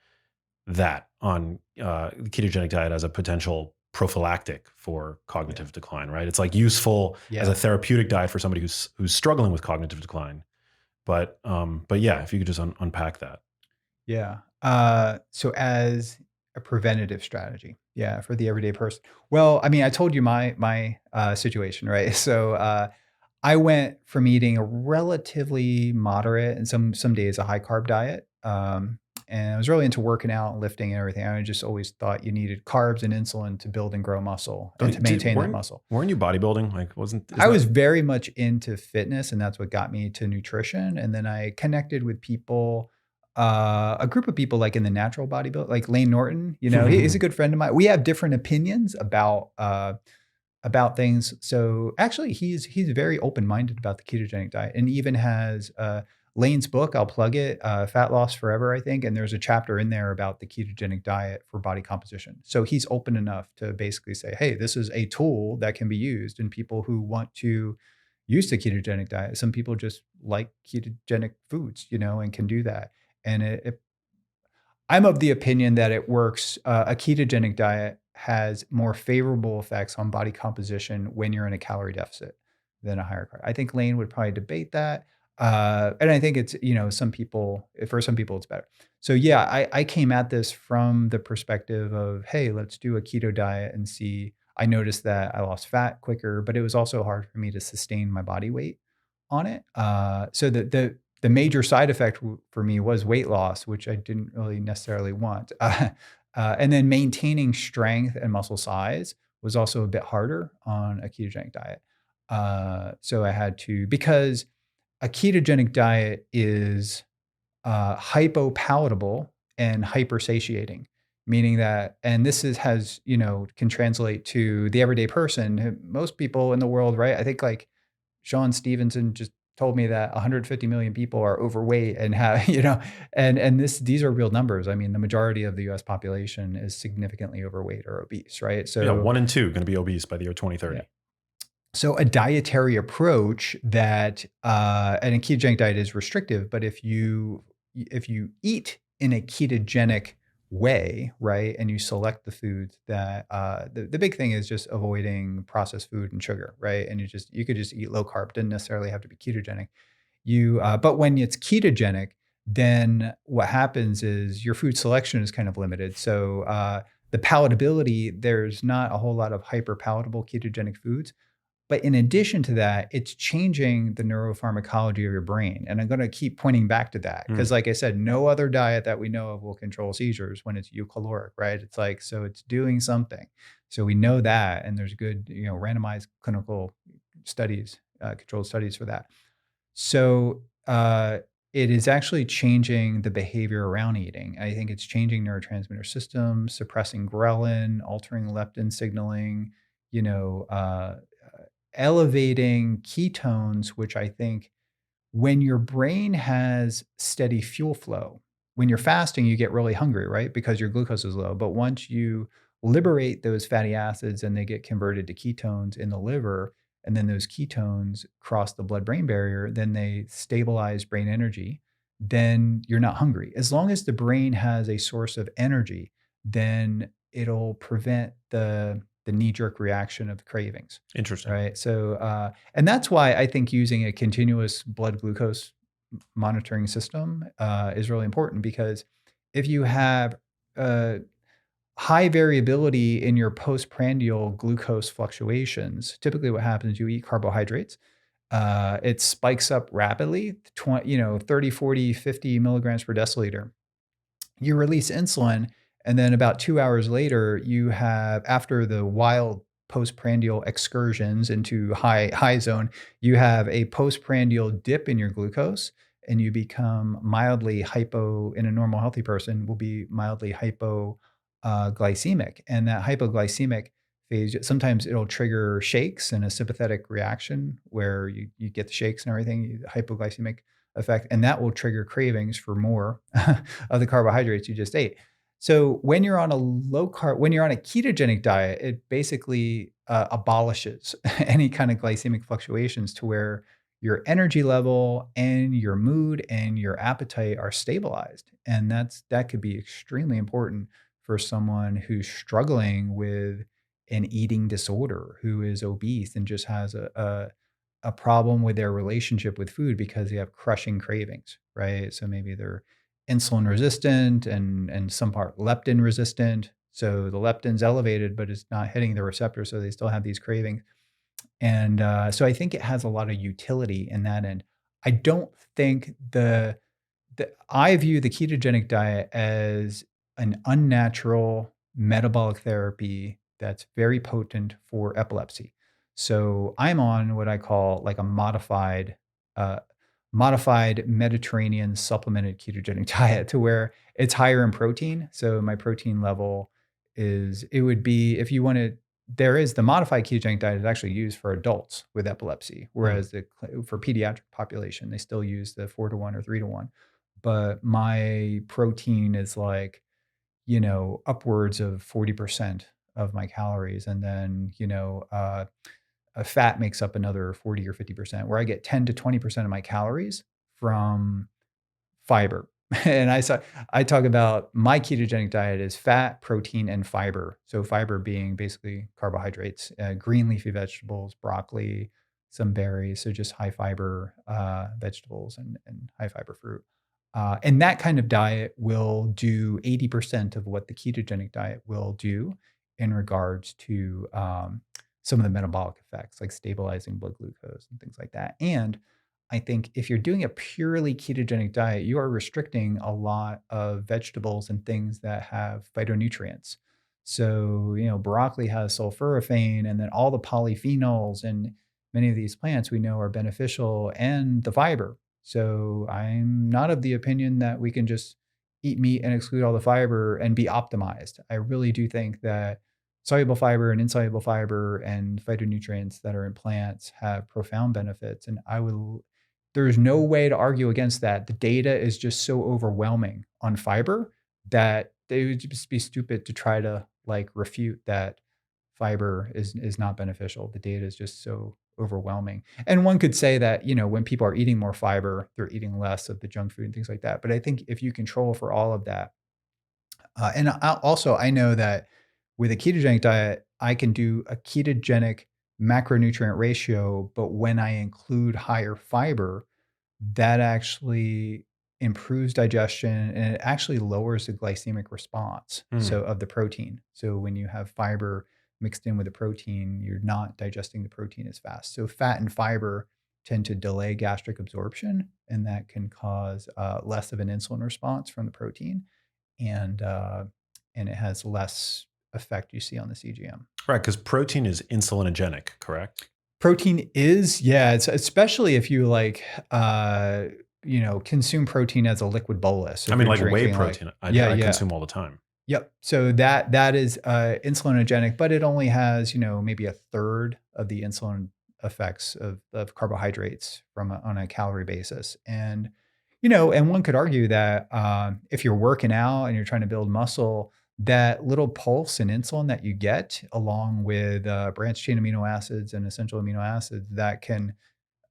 that, on the ketogenic diet as a potential prophylactic for cognitive decline, right? It's like useful as a therapeutic diet for somebody who's struggling with cognitive decline. But yeah, if you could just unpack that. Yeah. So as a preventative strategy, for the everyday person. Well, I mean, I told you my situation, right? So I went from eating a relatively moderate and some days a high carb diet. And I was really into working out and lifting and everything. I just always thought you needed carbs and insulin to build and grow muscle and to maintain that muscle. Weren't you bodybuilding? Like, I was very much into fitness, and that's what got me to nutrition. And then I connected with people, a group of people like in the natural bodybuilding, like Lane Norton. He's a good friend of mine. We have different opinions about things. So actually, he's very open-minded about the ketogenic diet, and even has Lane's book. I'll plug it, Fat Loss Forever, I think. And there's a chapter in there about the ketogenic diet for body composition. So he's open enough to basically say, hey, this is a tool that can be used in people who want to use the ketogenic diet. Some people just like ketogenic foods, and can do that. And I'm of the opinion that it works. A ketogenic diet has more favorable effects on body composition when you're in a calorie deficit than a higher carb. I think Lane would probably debate that. And I think it's, for some people, it's better. So yeah, I came at this from the perspective of, hey, let's do a keto diet and see. I noticed that I lost fat quicker, but it was also hard for me to sustain my body weight on it. So the major side effect for me was weight loss, which I didn't really necessarily want. And then maintaining strength and muscle size was also a bit harder on a ketogenic diet. So I had to, because a ketogenic diet is hypopalatable and hypersatiating, meaning that, and can translate to the everyday person. Most people in the world, right? I think like Sean Stevenson just told me that 150 million people are overweight and have, and these are real numbers. I mean, the majority of the US population is significantly overweight or obese, right? So 1 in 2 going to be obese by the year 2030. Yeah. So a dietary approach that, and a ketogenic diet is restrictive, but if you eat in a ketogenic way, right, and you select the foods that, the big thing is just avoiding processed food and sugar, right? And you could just eat low carb, didn't necessarily have to be ketogenic. But when it's ketogenic, then what happens is your food selection is kind of limited. So the palatability, there's not a whole lot of hyper palatable ketogenic foods. But in addition to that, it's changing the neuropharmacology of your brain. And I'm going to keep pointing back to that because, like I said, no other diet that we know of will control seizures when it's eucaloric, right? It's like, so it's doing something. So we know that, and there's good, randomized clinical studies, controlled studies for that. So it is actually changing the behavior around eating. I think it's changing neurotransmitter systems, suppressing ghrelin, altering leptin signaling, elevating ketones, which I think when your brain has steady fuel flow, when you're fasting, you get really hungry, right? Because your glucose is low. But once you liberate those fatty acids and they get converted to ketones in the liver, and then those ketones cross the blood-brain barrier, then they stabilize brain energy, then you're not hungry. As long as the brain has a source of energy, then it'll prevent the the knee-jerk reaction of cravings. Interesting. Right. So, and that's why I think using a continuous blood glucose monitoring system is really important, because if you have uh, high variability in your postprandial glucose fluctuations, typically what happens, you eat carbohydrates, it spikes up rapidly, 30, 40, 50 milligrams per deciliter. You release insulin, and then about 2 hours later, you have, after the wild postprandial excursions into high zone, you have a postprandial dip in your glucose, and you become mildly hypo. In a normal healthy person, will be mildly hypoglycemic, and that hypoglycemic phase, sometimes it'll trigger shakes and a sympathetic reaction where you get the shakes and everything, the hypoglycemic effect, and that will trigger cravings for more of the carbohydrates you just ate. So when you're on a when you're on a ketogenic diet, it basically abolishes any kind of glycemic fluctuations, to where your energy level and your mood and your appetite are stabilized. And that could be extremely important for someone who's struggling with an eating disorder, who is obese and just has a problem with their relationship with food because they have crushing cravings, right? So maybe they're insulin resistant and some part leptin resistant. So the leptin's elevated, but it's not hitting the receptor, so they still have these cravings. And so I think it has a lot of utility in that end. I don't think I view the ketogenic diet as an unnatural metabolic therapy that's very potent for epilepsy. So I'm on what I call like a uh, modified Mediterranean supplemented ketogenic diet, to where it's higher in protein. So my protein level it would be, if you want to, there is the modified ketogenic diet is actually used for adults with epilepsy, whereas for pediatric population, they still use the 4-to-1 or 3-to-1. But my protein is like, upwards of 40% of my calories. And then, a fat makes up another 40 or 50%, where I get 10 to 20% of my calories from fiber. And I talk about my ketogenic diet is fat, protein, and fiber. So fiber being basically carbohydrates, green leafy vegetables, broccoli, some berries. So just high fiber vegetables and high fiber fruit. And that kind of diet will do 80% of what the ketogenic diet will do in regards to some of the metabolic effects, like stabilizing blood glucose and things like that. And I think if you're doing a purely ketogenic diet, you are restricting a lot of vegetables and things that have phytonutrients. So, broccoli has sulforaphane, and then all the polyphenols, and many of these plants we know are beneficial, and the fiber. So I'm not of the opinion that we can just eat meat and exclude all the fiber and be optimized. I really do think that soluble fiber and insoluble fiber and phytonutrients that are in plants have profound benefits. And there's no way to argue against that. The data is just so overwhelming on fiber that they would just be stupid to try to like refute that fiber is not beneficial. The data is just so overwhelming. And one could say that, when people are eating more fiber, they're eating less of the junk food and things like that. But I think if you control for all of that, I know that with a ketogenic diet, I can do a ketogenic macronutrient ratio, but when I include higher fiber, that actually improves digestion, and it actually lowers the glycemic response of the protein. So when you have fiber mixed in with the protein, you're not digesting the protein as fast. So fat and fiber tend to delay gastric absorption, and that can cause less of an insulin response from the protein, and it has less effect you see on the CGM. Right, because protein is insulinogenic, correct? Protein is, yeah, it's especially if you consume protein as a liquid bolus. So I mean, like whey protein. I consume all the time. Yep. So that is insulinogenic, but it only has, maybe a third of the insulin effects of carbohydrates on a calorie basis. And, and one could argue that if you're working out and you're trying to build muscle, that little pulse in insulin that you get, along with branched chain amino acids and essential amino acids, that can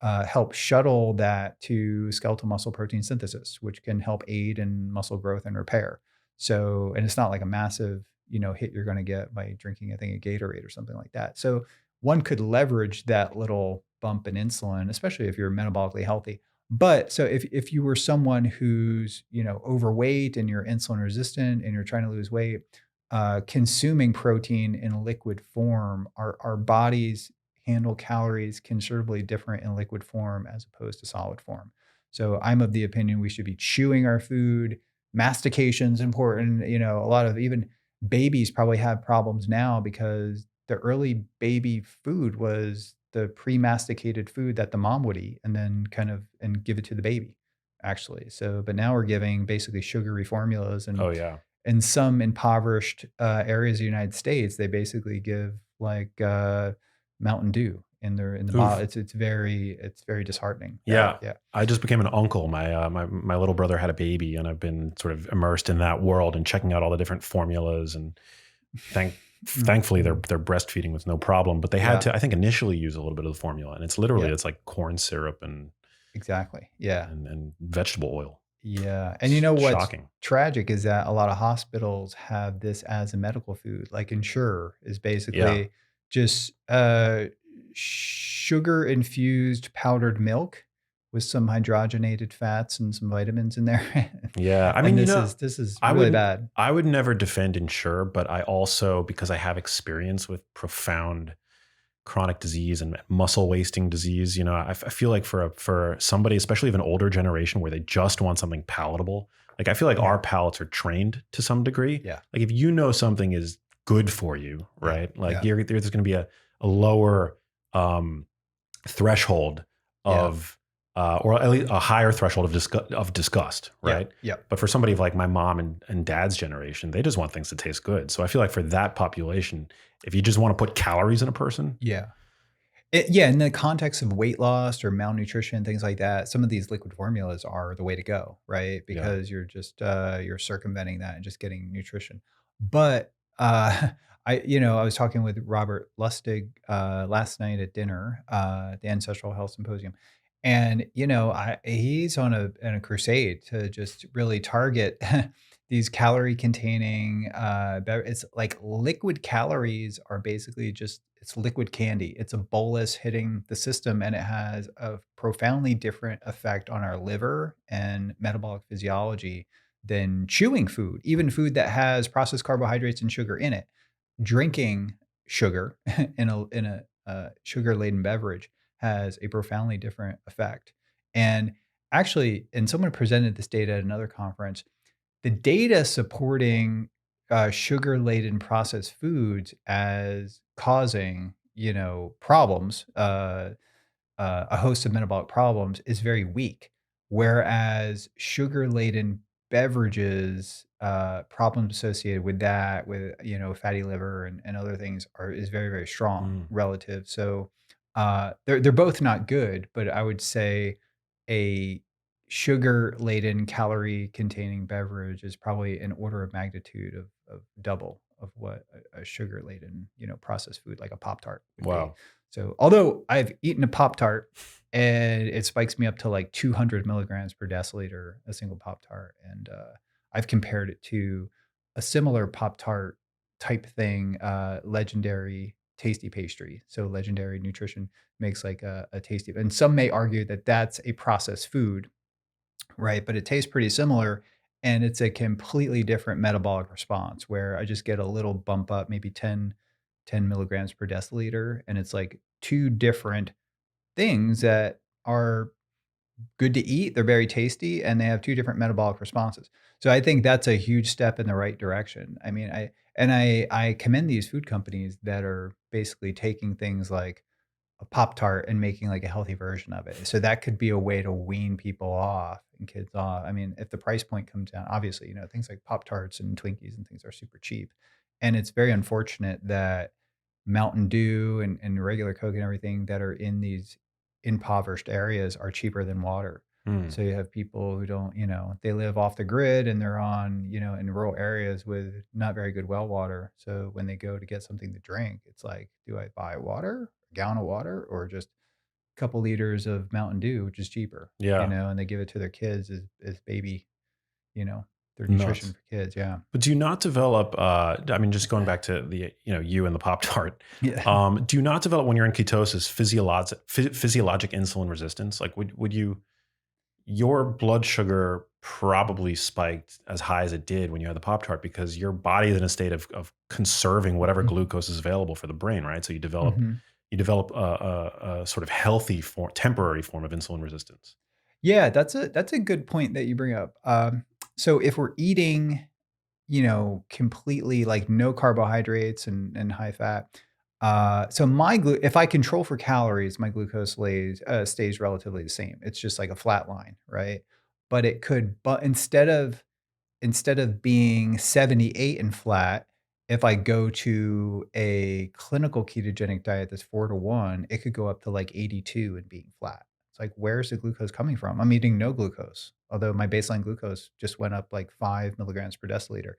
help shuttle that to skeletal muscle protein synthesis, which can help aid in muscle growth and repair. So, and it's not like a massive hit you're going to get by drinking a thing of Gatorade or something like that. So one could leverage that little bump in insulin, especially if you're metabolically healthy. But so if you were someone who's, overweight and you're insulin resistant and you're trying to lose weight, consuming protein in liquid form, our bodies handle calories considerably different in liquid form as opposed to solid form. So I'm of the opinion we should be chewing our food. Mastication's important. A lot of even babies probably have problems now because the early baby food was the pre-masticated food that the mom would eat and then and give it to the baby, actually. So, but now we're giving basically sugary formulas, Oh and yeah. in some impoverished areas of the United States, they basically give like Mountain Dew in the bottle. Oof. It's very disheartening. Yeah. Yeah. I just became an uncle. My little brother had a baby, and I've been sort of immersed in that world and checking out all the different formulas. And thankfully, they're Mhm. breastfeeding with no problem. But they had Yeah. to, I think, initially use a little bit of the formula, and Yeah. it's like corn syrup and Exactly. Yeah. vegetable oil. Yeah. And It's what's shocking. tragic is that a lot of hospitals have this as a medical food. Like Ensure is Yeah. basically just sugar infused powdered milk with some hydrogenated fats and some vitamins in there. Yeah. I And mean, this is I really wouldn't bad. I would never defend Ensure, but I also, because I have experience with profound chronic disease and muscle wasting disease, I feel like for somebody, especially of an older generation where they just want something palatable, like I feel like Yeah. our palates are trained to some degree. Yeah. Like if you know something is good for you, Yeah. right? Like Yeah. there's going to be a lower um, threshold Yeah. of or at least a higher threshold of disgust, Yeah. right? Yeah. But for somebody of like my mom and dad's generation, they just want things to taste good. So I feel like for that population, if you just want to put calories in a person, Yeah. Yeah, in the context of weight loss or malnutrition, things like that, some of these liquid formulas are the way to go, right? yeah, Because you're circumventing that and just getting nutrition. But I was talking with Robert Lustig last night at dinner, the Ancestral Health Symposium, and he's on a crusade to just really target these calorie containing it's like liquid calories are basically just it's liquid candy. It's a bolus hitting the system, and it has a profoundly different effect on our liver and metabolic physiology than chewing food, even food that has processed carbohydrates and sugar in it. Drinking sugar in a sugar laden beverage has a profoundly different effect. And actually, and someone presented this data at another conference, the data supporting sugar-laden processed foods as causing, problems, a host of metabolic problems is very weak, whereas sugar-laden beverages, problems associated with that, with fatty liver and other things is very very strong mm, relative. So they're both not good, but I would say a sugar-laden, calorie-containing beverage is probably an order of magnitude of double of what a sugar-laden, processed food like a Pop Tart would be. wow, So, although I've eaten a Pop Tart and it spikes me up to like 200 milligrams per deciliter, a single Pop Tart, and I've compared it to a similar Pop Tart type thing, Legendary Tasty Pastry. So, Legendary Nutrition makes like a tasty, and some may argue that that's a processed food, right? But it tastes pretty similar, and it's a completely different metabolic response where I just get a little bump up, maybe ten milligrams per deciliter, and it's like two different things that are good to eat. They're very tasty, and they have two different metabolic responses. So I think that's a huge step in the right direction. I mean, I commend these food companies that are basically taking things like a Pop Tart and making like a healthy version of it. So that could be a way to wean people off and kids off. I mean, if the price point comes down, obviously, things like Pop Tarts and Twinkies and things are super cheap. And it's very unfortunate that Mountain Dew and regular Coke and everything that are in these impoverished areas are cheaper than water. mm, So you have people who don't, they live off the grid and they're on, in rural areas with not very good well water. So when they go to get something to drink, it's like, do I buy water, a gallon of water, or just a couple liters of Mountain Dew, which is cheaper, yeah. and they give it to their kids as baby, you know? their nutrition Nuts. for kids. Yeah. But do you not develop, I mean, just going back to the, you and the Pop-Tart, Yeah. do you not develop when you're in ketosis physiologic insulin resistance? Like your blood sugar probably spiked as high as it did when you had the Pop-Tart because your body is in a state of conserving whatever glucose is available for the brain, right? So Mm-hmm. you develop a sort of healthy form, temporary form of insulin resistance. Yeah, that's a good point that you bring up. So if we're eating, completely like no carbohydrates and high fat, so if I control for calories, my glucose stays relatively the same. It's just like a flat line, right? But instead of being 78 and flat, if I go to a clinical ketogenic diet that's 4-to-1, it could go up to like 82 and being flat. It's like, where's the glucose coming from? I'm eating no glucose, although my baseline glucose just went up like 5 milligrams per deciliter.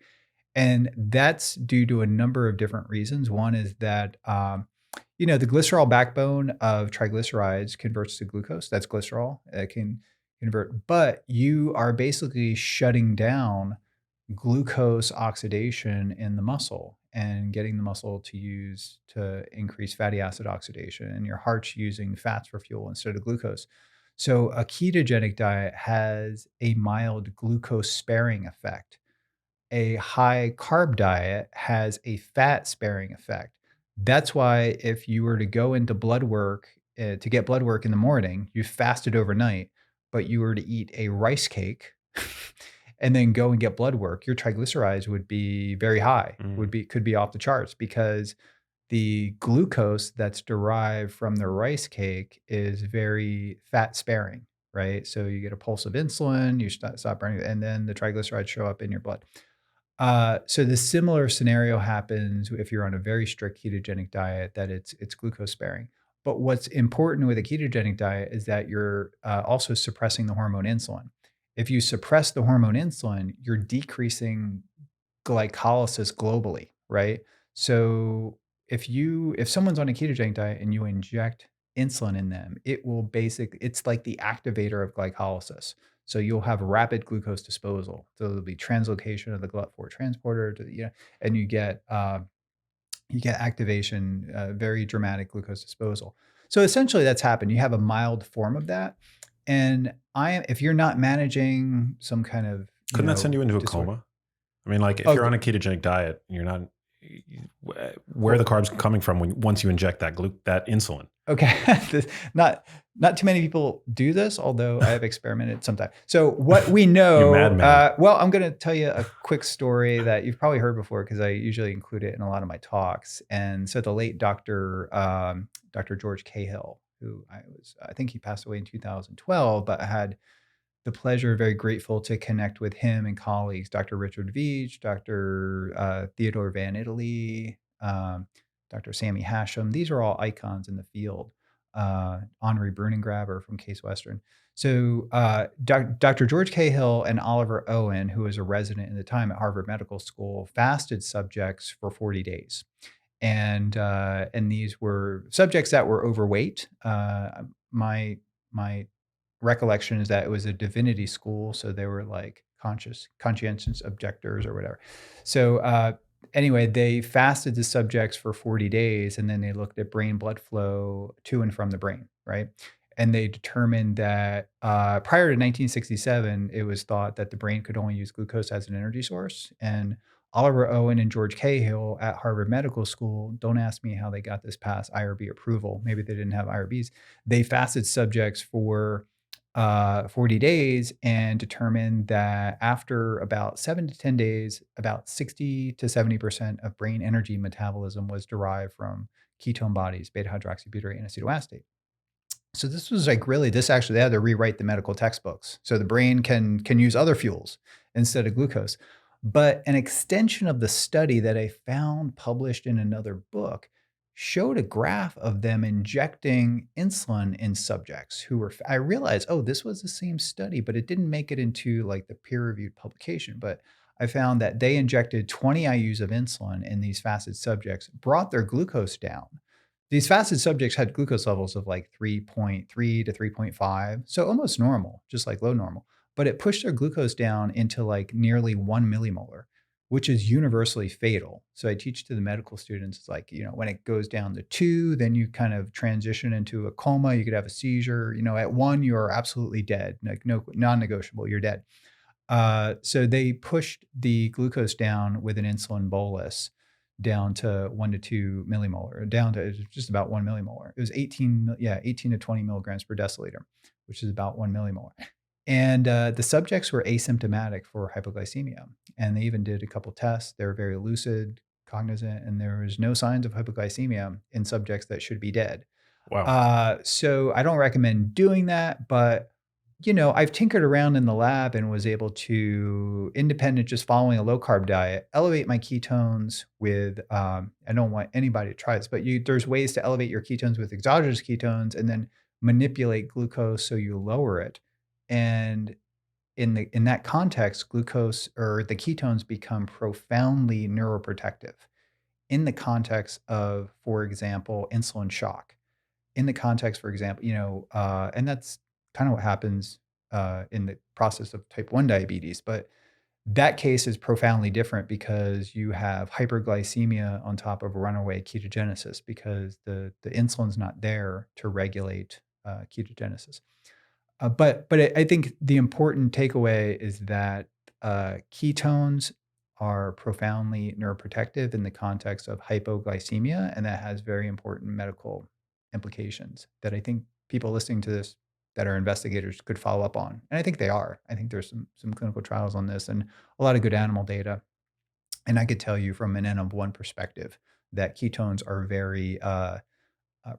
And that's due to a number of different reasons. One is that, the glycerol backbone of triglycerides converts to glucose. That's glycerol. It can convert, but you are basically shutting down glucose oxidation in the muscle and getting the muscle to increase fatty acid oxidation, and your heart's using fats for fuel instead of glucose. So a ketogenic diet has a mild glucose sparing effect. A high carb diet has a fat sparing effect. That's why if you were to go into blood work to get blood work in the morning, you fasted overnight, but you were to eat a rice cake and then go and get blood work, your triglycerides would be very high, Mm. could be off the charts because the glucose that's derived from the rice cake is very fat sparing, right? So you get a pulse of insulin, you stop burning, and then the triglycerides show up in your blood. So the similar scenario happens if you're on a very strict ketogenic diet, that it's glucose sparing. But what's important with a ketogenic diet is that you're also suppressing the hormone insulin. If you suppress the hormone insulin, you're decreasing glycolysis globally, right? So if someone's on a ketogenic diet and you inject insulin in them, it's like the activator of glycolysis. So you'll have rapid glucose disposal. So there'll be translocation of the GLUT4 transporter and you get activation, very dramatic glucose disposal. So essentially that's happened. You have a mild form of that. And if you're not managing some kind of, Couldn't that send you into a disorder. coma? I mean, like if Oh, you're on a ketogenic diet, you're not, where are the carbs coming from once you inject that insulin? okay. Not too many people do this, although I have experimented sometimes. So what we You know, madman. well, I'm going to tell you a quick story that you've probably heard before because I usually include it in a lot of my talks. And so the late Dr. George Cahill, who I think he passed away in 2012, but I had the pleasure, very grateful to connect with him and colleagues, Dr. Richard Veach, Dr. Theodore Van Italy, Dr. Sammy Hashem. These are all icons in the field. Henri Brunengraber from Case Western. So Dr. George Cahill and Oliver Owen, who was a resident at the time at Harvard Medical School, fasted subjects for 40 days. And these were subjects that were overweight. My recollection is that it was a divinity school, so they were like conscientious objectors or whatever. So anyway, they fasted the subjects for 40 days, and then they looked at brain blood flow to and from the brain, right? And they determined that prior to 1967, it was thought that the brain could only use glucose as an energy source. And Oliver Owen and George Cahill at Harvard Medical School, don't ask me how they got this past IRB approval. Maybe they didn't have IRBs. They fasted subjects for 40 days and determined that after about 7 to 10 days, about 60 to 70% of brain energy metabolism was derived from ketone bodies, beta hydroxybutyrate and acetoacetate. So this was like really, this actually, they had to rewrite the medical textbooks. So the brain can use other fuels instead of glucose. But an extension of the study that I found published in another book showed a graph of them injecting insulin in subjects I realized, oh, this was the same study, but it didn't make it into like the peer-reviewed publication. But I found that they injected 20 IUs of insulin in these fasted subjects, brought their glucose down. These fasted subjects had glucose levels of like 3.3 to 3.5, so almost normal, just like low normal. but it pushed their glucose down into like nearly 1 millimolar, which is universally fatal. So I teach to the medical students, it's like, when it goes down to 2, then you kind of transition into a coma. You could have a seizure. At 1, you're absolutely dead. Like no, non-negotiable, you're dead. So they pushed the glucose down with an insulin bolus down to 1 to 2 millimolar, down to just about 1 millimolar. It was 18 to 20 milligrams per deciliter, which is about 1 millimolar. And the subjects were asymptomatic for hypoglycemia. And they even did a couple tests. They were very lucid, cognizant, and there was no signs of hypoglycemia in subjects that should be dead. Wow. So I don't recommend doing that, but I've tinkered around in the lab and was able to, independent, just following a low carb diet, elevate my ketones with, I don't want anybody to try this, but there's ways to elevate your ketones with exogenous ketones and then manipulate glucose so you lower it. And in that context, glucose or the ketones become profoundly neuroprotective in the context of, for example, insulin shock. In the context, for example, and that's kind of what happens in the process of type 1 diabetes. But that case is profoundly different because you have hyperglycemia on top of runaway ketogenesis because the insulin's not there to regulate ketogenesis. But I think the important takeaway is that ketones are profoundly neuroprotective in the context of hypoglycemia, and that has very important medical implications that I think people listening to this that are investigators could follow up on. And I think they are. I think there's some clinical trials on this and a lot of good animal data. And I could tell you from an N of 1 perspective that ketones are very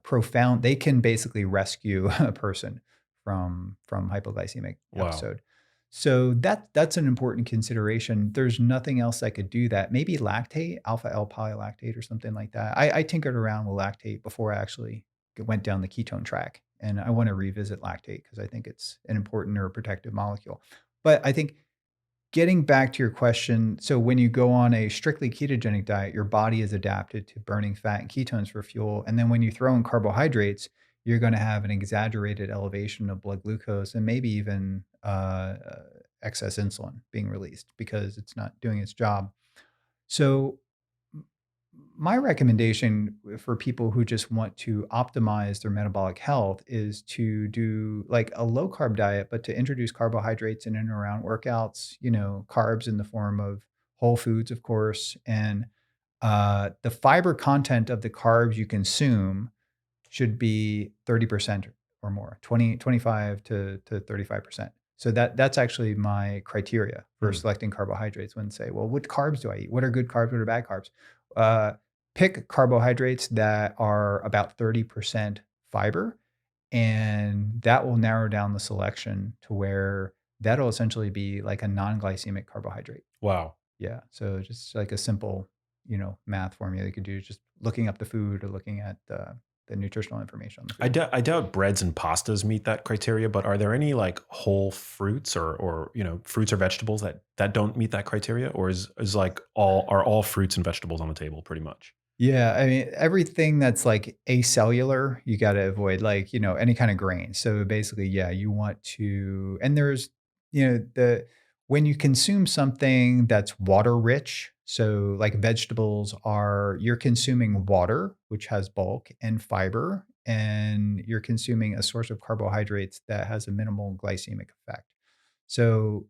profound. They can basically rescue a person from hypoglycemic Wow. episode. So that's an important consideration. There's nothing else I could do that. Maybe lactate, alpha L polylactate or something like that. I tinkered around with lactate before I actually went down the ketone track. And I want to revisit lactate because I think it's an important neuroprotective molecule. But I think getting back to your question, so when you go on a strictly ketogenic diet, your body is adapted to burning fat and ketones for fuel. And then when you throw in carbohydrates, you're going to have an exaggerated elevation of blood glucose and maybe even excess insulin being released because it's not doing its job. So my recommendation for people who just want to optimize their metabolic health is to do like a low carb diet, but to introduce carbohydrates in and around workouts, carbs in the form of whole foods, of course, and the fiber content of the carbs you consume should be 30% or more, 25 to 35%. So that's actually my criteria for selecting carbohydrates when say, well, what carbs do I eat? What are good carbs? What are bad carbs? Pick carbohydrates that are about 30% fiber, and that will narrow down the selection to where that'll essentially be like a non-glycemic carbohydrate. Wow. Yeah. So just like a simple, math formula you could do, just looking up the food or looking at the nutritional information on the food. I doubt breads and pastas meet that criteria, but are there any like whole fruits or fruits or vegetables that don't meet that criteria, or is like all fruits and vegetables on the table pretty much? Yeah, I mean, everything that's like acellular, you got to avoid, like, any kind of grain. So basically, yeah, you want to, and there's, when you consume something that's water rich, so like vegetables are, you're consuming water, which has bulk and fiber, and you're consuming a source of carbohydrates that has a minimal glycemic effect. So,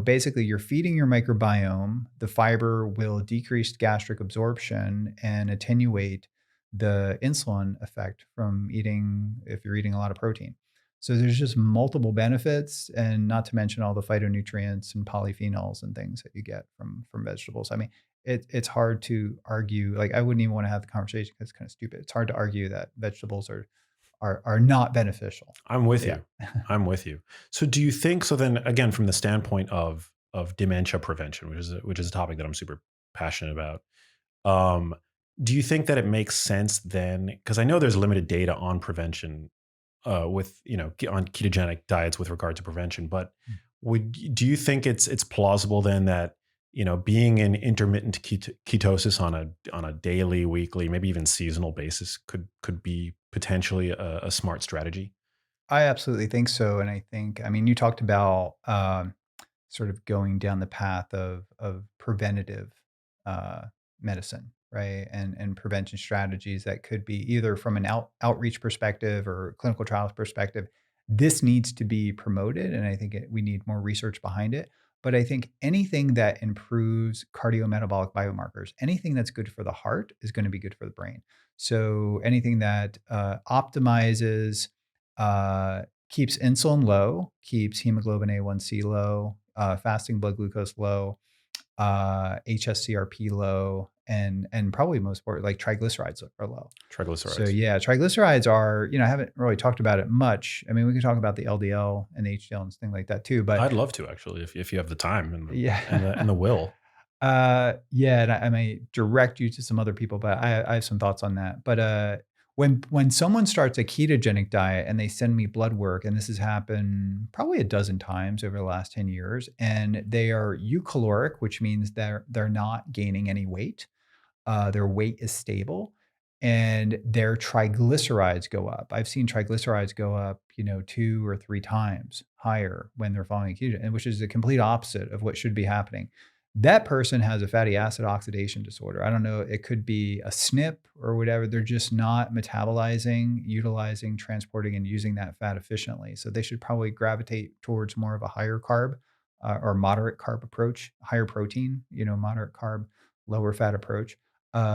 basically you're feeding your microbiome. The fiber will decrease gastric absorption and attenuate the insulin effect from eating, if you're eating a lot of protein. So there's just multiple benefits, and not to mention all the phytonutrients and polyphenols and things that you get from vegetables. I mean, it's hard to argue. Like, I wouldn't even want to have the conversation because it's kind of stupid. It's hard to argue that vegetables are not beneficial. I'm with Yeah. you. I'm with you. So do you think, so then again, from the standpoint of dementia prevention, which is a topic that I'm super passionate about. Um, do you think that it makes sense then? Because I know there's limited data on prevention with, on ketogenic diets with regard to prevention, but do you think it's plausible then that, being in intermittent ketosis on a daily, weekly, maybe even seasonal basis could be potentially a smart strategy? I absolutely think so, and I think, I mean, you talked about, sort of going down the path of preventative, uh, medicine, right? And prevention strategies that could be either from an outreach perspective or clinical trials perspective. This needs to be promoted, and I think we need more research behind it. But I think anything that improves cardiometabolic biomarkers, anything that's good for the heart is going to be good for the brain. So anything that optimizes, keeps insulin low, keeps hemoglobin A1C low, fasting blood glucose low, HSCRP low, and probably most important, like triglycerides are low. So Triglycerides. yeah, triglycerides are, I haven't really talked about it much. I mean, we can talk about the LDL and the HDL and things like that too, but I'd love to actually, if you have the time and yeah. the will. Yeah, and I may direct you to some other people, but I have some thoughts on that. But when someone starts a ketogenic diet and they send me blood work, and this has happened probably a dozen times over the last 10 years, and they are eucaloric, which means they're not gaining any weight. Their weight is stable, and their triglycerides go up. I've seen triglycerides go up, 2 or 3 times higher when they're following a ketogenic, which is the complete opposite of what should be happening. That person has a fatty acid oxidation disorder. I don't know. It could be a SNP or whatever. They're just not metabolizing, utilizing, transporting, and using that fat efficiently. So they should probably gravitate towards more of a higher carb, or moderate carb approach, higher protein, moderate carb, lower fat approach,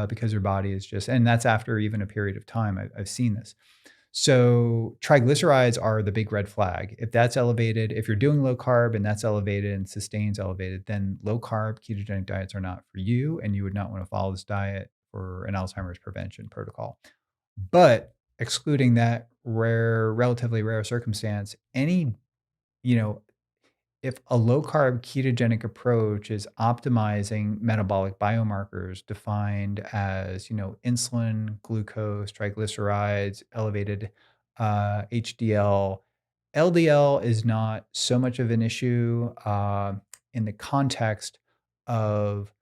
because their body is just, and that's after even a period of time. I've seen this. So triglycerides are the big red flag. If that's elevated, if you're doing low carb and that's elevated and sustains elevated, then low carb ketogenic diets are not for you, and you would not want to follow this diet for an Alzheimer's prevention protocol. But excluding that relatively rare circumstance, any, you know, if a low carb ketogenic approach is optimizing metabolic biomarkers defined as, insulin, glucose, triglycerides, elevated HDL, LDL is not so much of an issue in the context of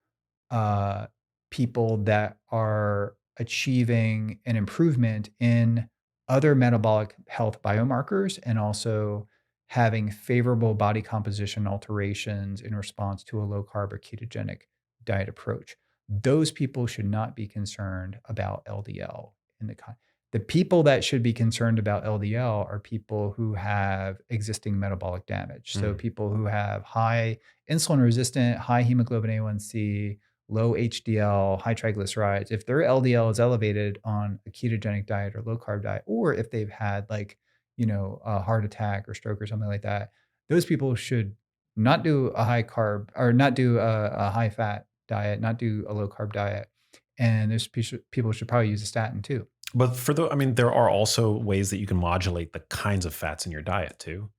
uh, people that are achieving an improvement in other metabolic health biomarkers and also having favorable body composition alterations in response to a low carb or ketogenic diet approach. Those people should not be concerned about LDL in the people that should be concerned about LDL are people who have existing metabolic damage. So Mm. people who have high insulin resistant, high hemoglobin A1C, low HDL, high triglycerides, if their LDL is elevated on a ketogenic diet or low carb diet, or if they've had like, a heart attack or stroke or something like that, those people should not do a high carb or not do a high fat diet, not do a low carb diet. And people should probably use a statin too. But I mean, there are also ways that you can modulate the kinds of fats in your diet too.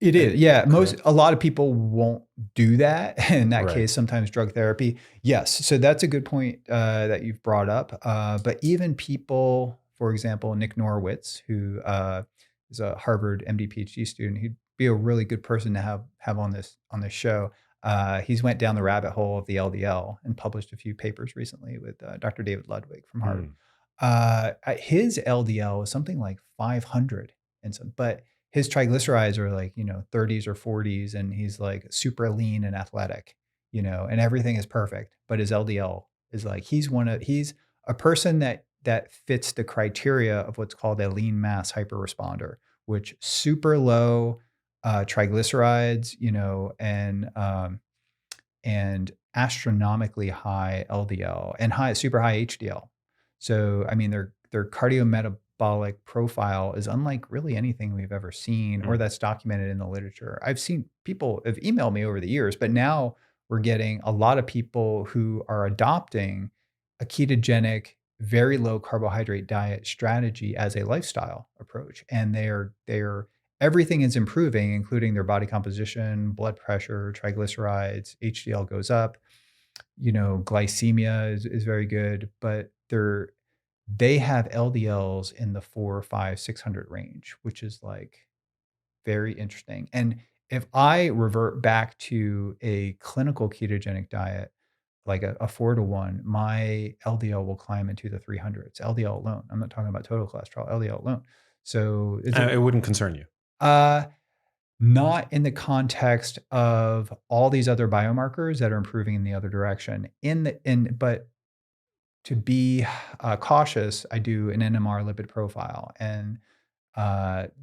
It is, yeah. Correct. A lot of people won't do that. In that Right. case, sometimes drug therapy. Yes, so that's a good point that you've brought up. But even people, for example, Nick Norwitz, who is a Harvard MD PhD student, he'd be a really good person to have on this show. He's went down the rabbit hole of the LDL and published a few papers recently with Dr. David Ludwig from Harvard. Mm. His LDL was something like 500 and some, but his triglycerides are like, 30s or 40s, and he's like super lean and athletic, and everything is perfect. But his LDL is like he's a person that fits the criteria of what's called a lean mass hyperresponder, which super low triglycerides, and astronomically high LDL and super high HDL. So, I mean, their cardiometabolic profile is unlike really anything we've ever seen or Mm. that's documented in the literature. I've seen people have emailed me over the years, but now we're getting a lot of people who are adopting a ketogenic, very low carbohydrate diet strategy as a lifestyle approach. And they're everything is improving, including their body composition, blood pressure, triglycerides, HDL goes up, glycemia is very good, but they have LDLs in the 4, 5, 600 range, which is like very interesting. And if I revert back to a clinical ketogenic diet, like a 4-to-1, my LDL will climb into the 300s, LDL alone. I'm not talking about total cholesterol, LDL alone. So It wouldn't concern you. uh, not in the context of all these other biomarkers that are improving in the other direction. But to be cautious, I do an NMR lipid profile, and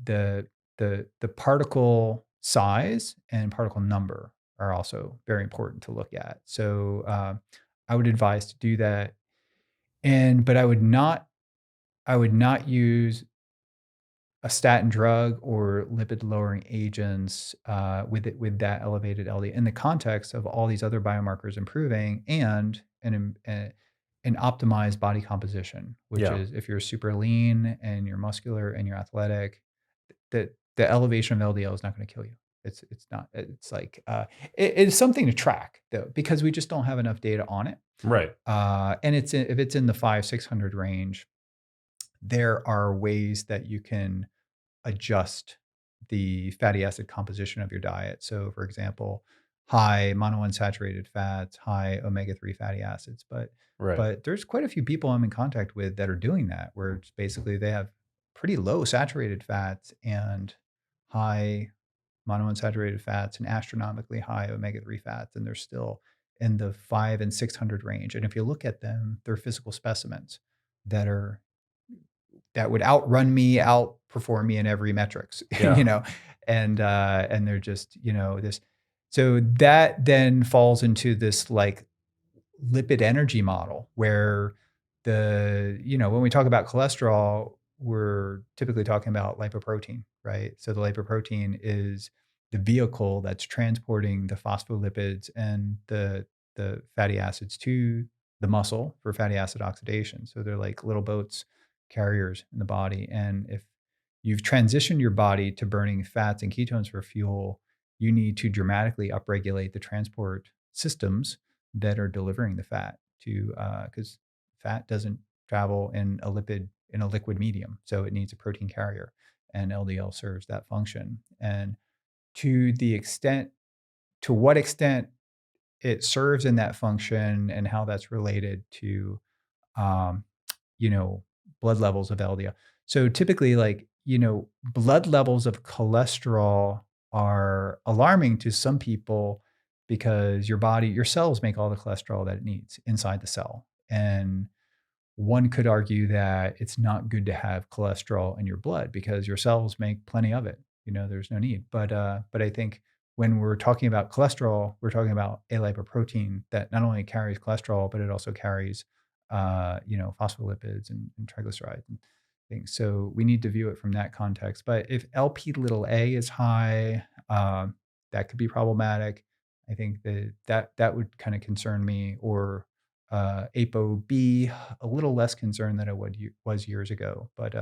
the particle size and particle number are also very important to look at. So I would advise to do that, but I would not use a statin drug or lipid lowering agents with that elevated LDL in the context of all these other biomarkers improving and an optimized body composition, which Yeah. is if you're super lean and you're muscular and you're athletic, the elevation of LDL is not going to kill you. It's not. It's like it's something to track though, because we just don't have enough data on it. Right. And if it's in the 500-600 range, there are ways that you can adjust the fatty acid composition of your diet. So, for example, high monounsaturated fats, high omega-3 fatty acids. But Right. but there's quite a few people I'm in contact with that are doing that, where it's basically they have pretty low saturated fats and high monounsaturated fats and astronomically high omega-3 fats, and they're still in the 5 and 600 range. And if you look at them, they're physical specimens that are that would outrun me, outperform me in every metrics, Yeah. and they're just, this. So that then falls into this like lipid energy model where when we talk about cholesterol, we're typically talking about lipoprotein, right? So the lipoprotein is the vehicle that's transporting the phospholipids and the fatty acids to the muscle for fatty acid oxidation. So they're like little boats, carriers in the body. And if you've transitioned your body to burning fats and ketones for fuel, you need to dramatically upregulate the transport systems that are delivering the fat to because fat doesn't travel in a liquid medium, so it needs a protein carrier, and LDL serves that function. And to what extent it serves in that function and how that's related to um, blood levels of LDL. So typically, blood levels of cholesterol are alarming to some people because your cells make all the cholesterol that it needs inside the cell. And one could argue that it's not good to have cholesterol in your blood because your cells make plenty of it. There's no need. But I think when we're talking about cholesterol, we're talking about a lipoprotein that not only carries cholesterol, but it also carries, phospholipids and triglycerides and things. So we need to view it from that context. But if LP little a is high, that could be problematic. I think that would kind of concern me, or ApoB, a little less concerned than was years ago. But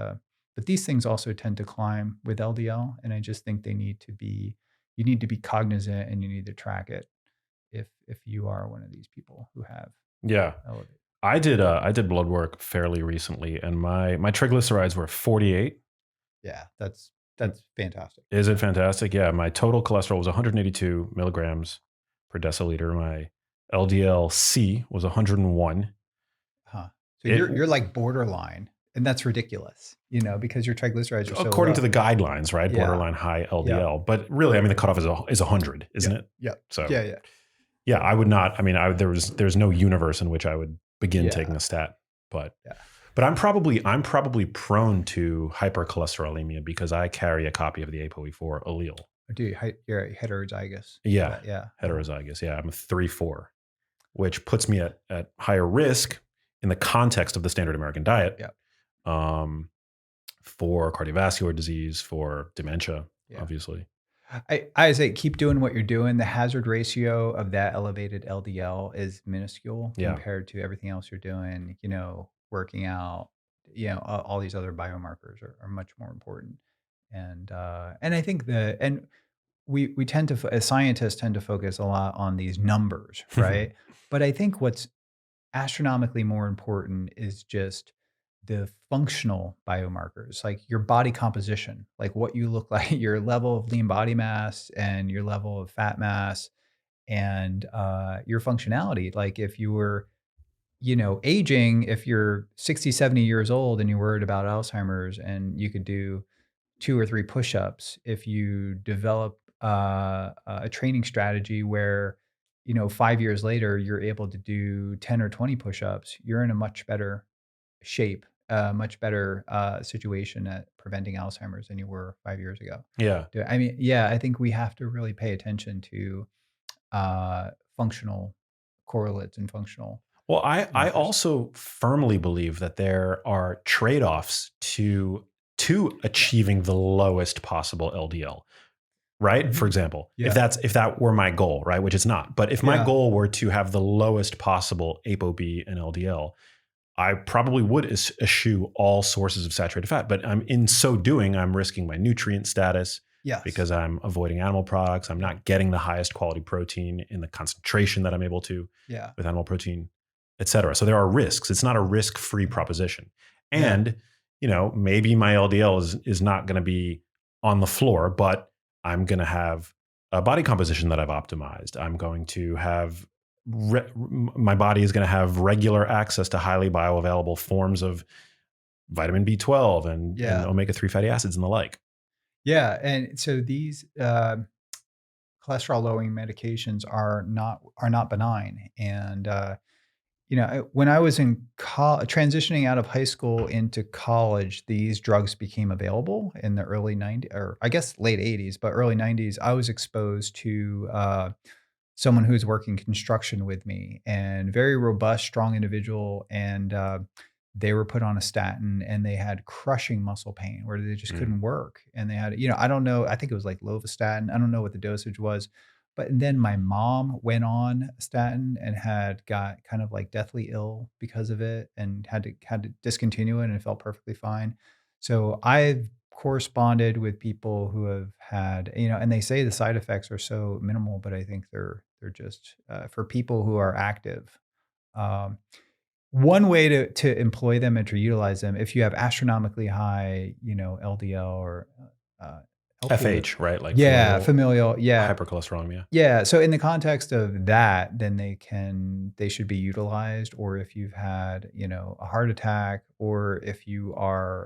these things also tend to climb with LDL, and I just think you need to be cognizant and you need to track it if you are one of these people who have Yeah. elevated. I did blood work fairly recently, and my triglycerides were 48. Yeah, that's fantastic. Is it fantastic? Yeah, my total cholesterol was 182 milligrams per deciliter. My LDL-C was 101. Huh. So you're like borderline, and that's ridiculous, because your triglycerides are so According low. to the guidelines, right? Yeah. Borderline high LDL. But really, I mean, the cutoff is 100, isn't it? Yeah. So Yeah. I would not. I mean, there's no universe in which I would begin Yeah. taking a stat. But Yeah. but I'm probably prone to hypercholesterolemia because I carry a copy of the ApoE4 allele. Dude, you're heterozygous. Yeah. Yeah. Heterozygous. Yeah, I'm a 3-4, which puts me at higher risk in the context of the standard American diet. Yeah. For cardiovascular disease, for dementia, obviously. I say keep doing what you're doing. The hazard ratio of that elevated LDL is minuscule compared to everything else you're doing. Working out, all these other biomarkers are much more important. And I think we tend to, as scientists, tend to focus a lot on these numbers, right? But I think what's astronomically more important is just the functional biomarkers, like your body composition, like what you look like, your level of lean body mass and your level of fat mass, and your functionality. Like if you were, aging, if you're 60, 70 years old and you're worried about Alzheimer's, and you could do 2 or 3 push-ups, if you develop a training strategy where, 5 years later, you're able to do 10 or 20 push-ups, you're in a much better shape, much better situation at preventing Alzheimer's than you were 5 years ago. Yeah. I mean, yeah, I think we have to really pay attention to functional correlates and functional Well, I markers. also firmly believe that there are trade-offs to Yeah. achieving the lowest possible LDL. Right? For Mhm. example, if Yeah. that were my goal, right, which it's not, but if my Yeah. goal were to have the lowest possible ApoB and LDL, I probably would eschew all sources of saturated fat. But in so doing, I'm risking my nutrient status Yes. because I'm avoiding animal products. I'm Yeah. not getting the highest quality protein in the concentration that I'm able to Yeah. with animal protein, et cetera. So there are risks. It's not a risk-free Mhm. proposition. Yeah. And, maybe my LDL is not going to be on the floor, but I'm going to have a body composition that I've optimized. I'm going to have my body is going to have regular access to highly bioavailable forms of vitamin B12 and Yeah. omega-3 fatty acids and the like. Yeah. And so these cholesterol lowering medications are not benign. And when I was in transitioning out of high school into college, these drugs became available in the early 90s, or I guess late 80s, but early 90s. I was exposed to someone who's working construction with me, and very robust, strong individual. And they were put on a statin, and they had crushing muscle pain where they just Mm, couldn't work. And they had, I don't know, I think it was like lovastatin. I don't know what the dosage was. But then my mom went on a statin and got kind of like deathly ill because of it, and had to discontinue it, and it felt perfectly fine. So I've corresponded with people who have had, and they say the side effects are so minimal, but I think they're just for people who are active. Um, One way to employ them and to utilize them, if you have astronomically high, LDL or LP, FH, right? Like yeah, familial familial, yeah, hypercholesterolemia. yeah. So in the context of that, then they should be utilized. Or if you've had, a heart attack, or if you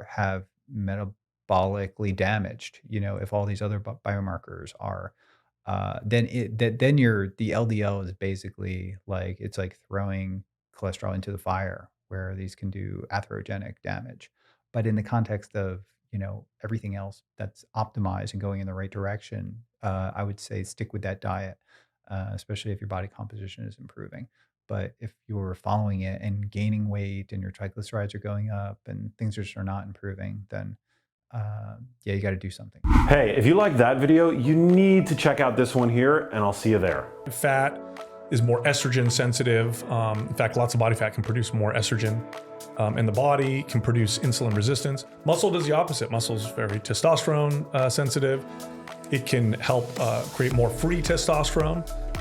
have metabolically damaged, if all these other biomarkers are, then the LDL is basically like, it's like throwing cholesterol into the fire, where these can do atherogenic damage. But in the context of, everything else that's optimized and going in the right direction, I would say stick with that diet, especially if your body composition is improving. But if you're following it and gaining weight, and your triglycerides are going up, and things just are not improving, then yeah, you got to do something. Hey, if you like that video, you need to check out this one here, and I'll see you there. Fat is more estrogen sensitive. In fact, lots of body fat can produce more estrogen, and the body can produce insulin resistance. Muscle does the opposite. Muscle is very testosterone sensitive. It can help create more free testosterone.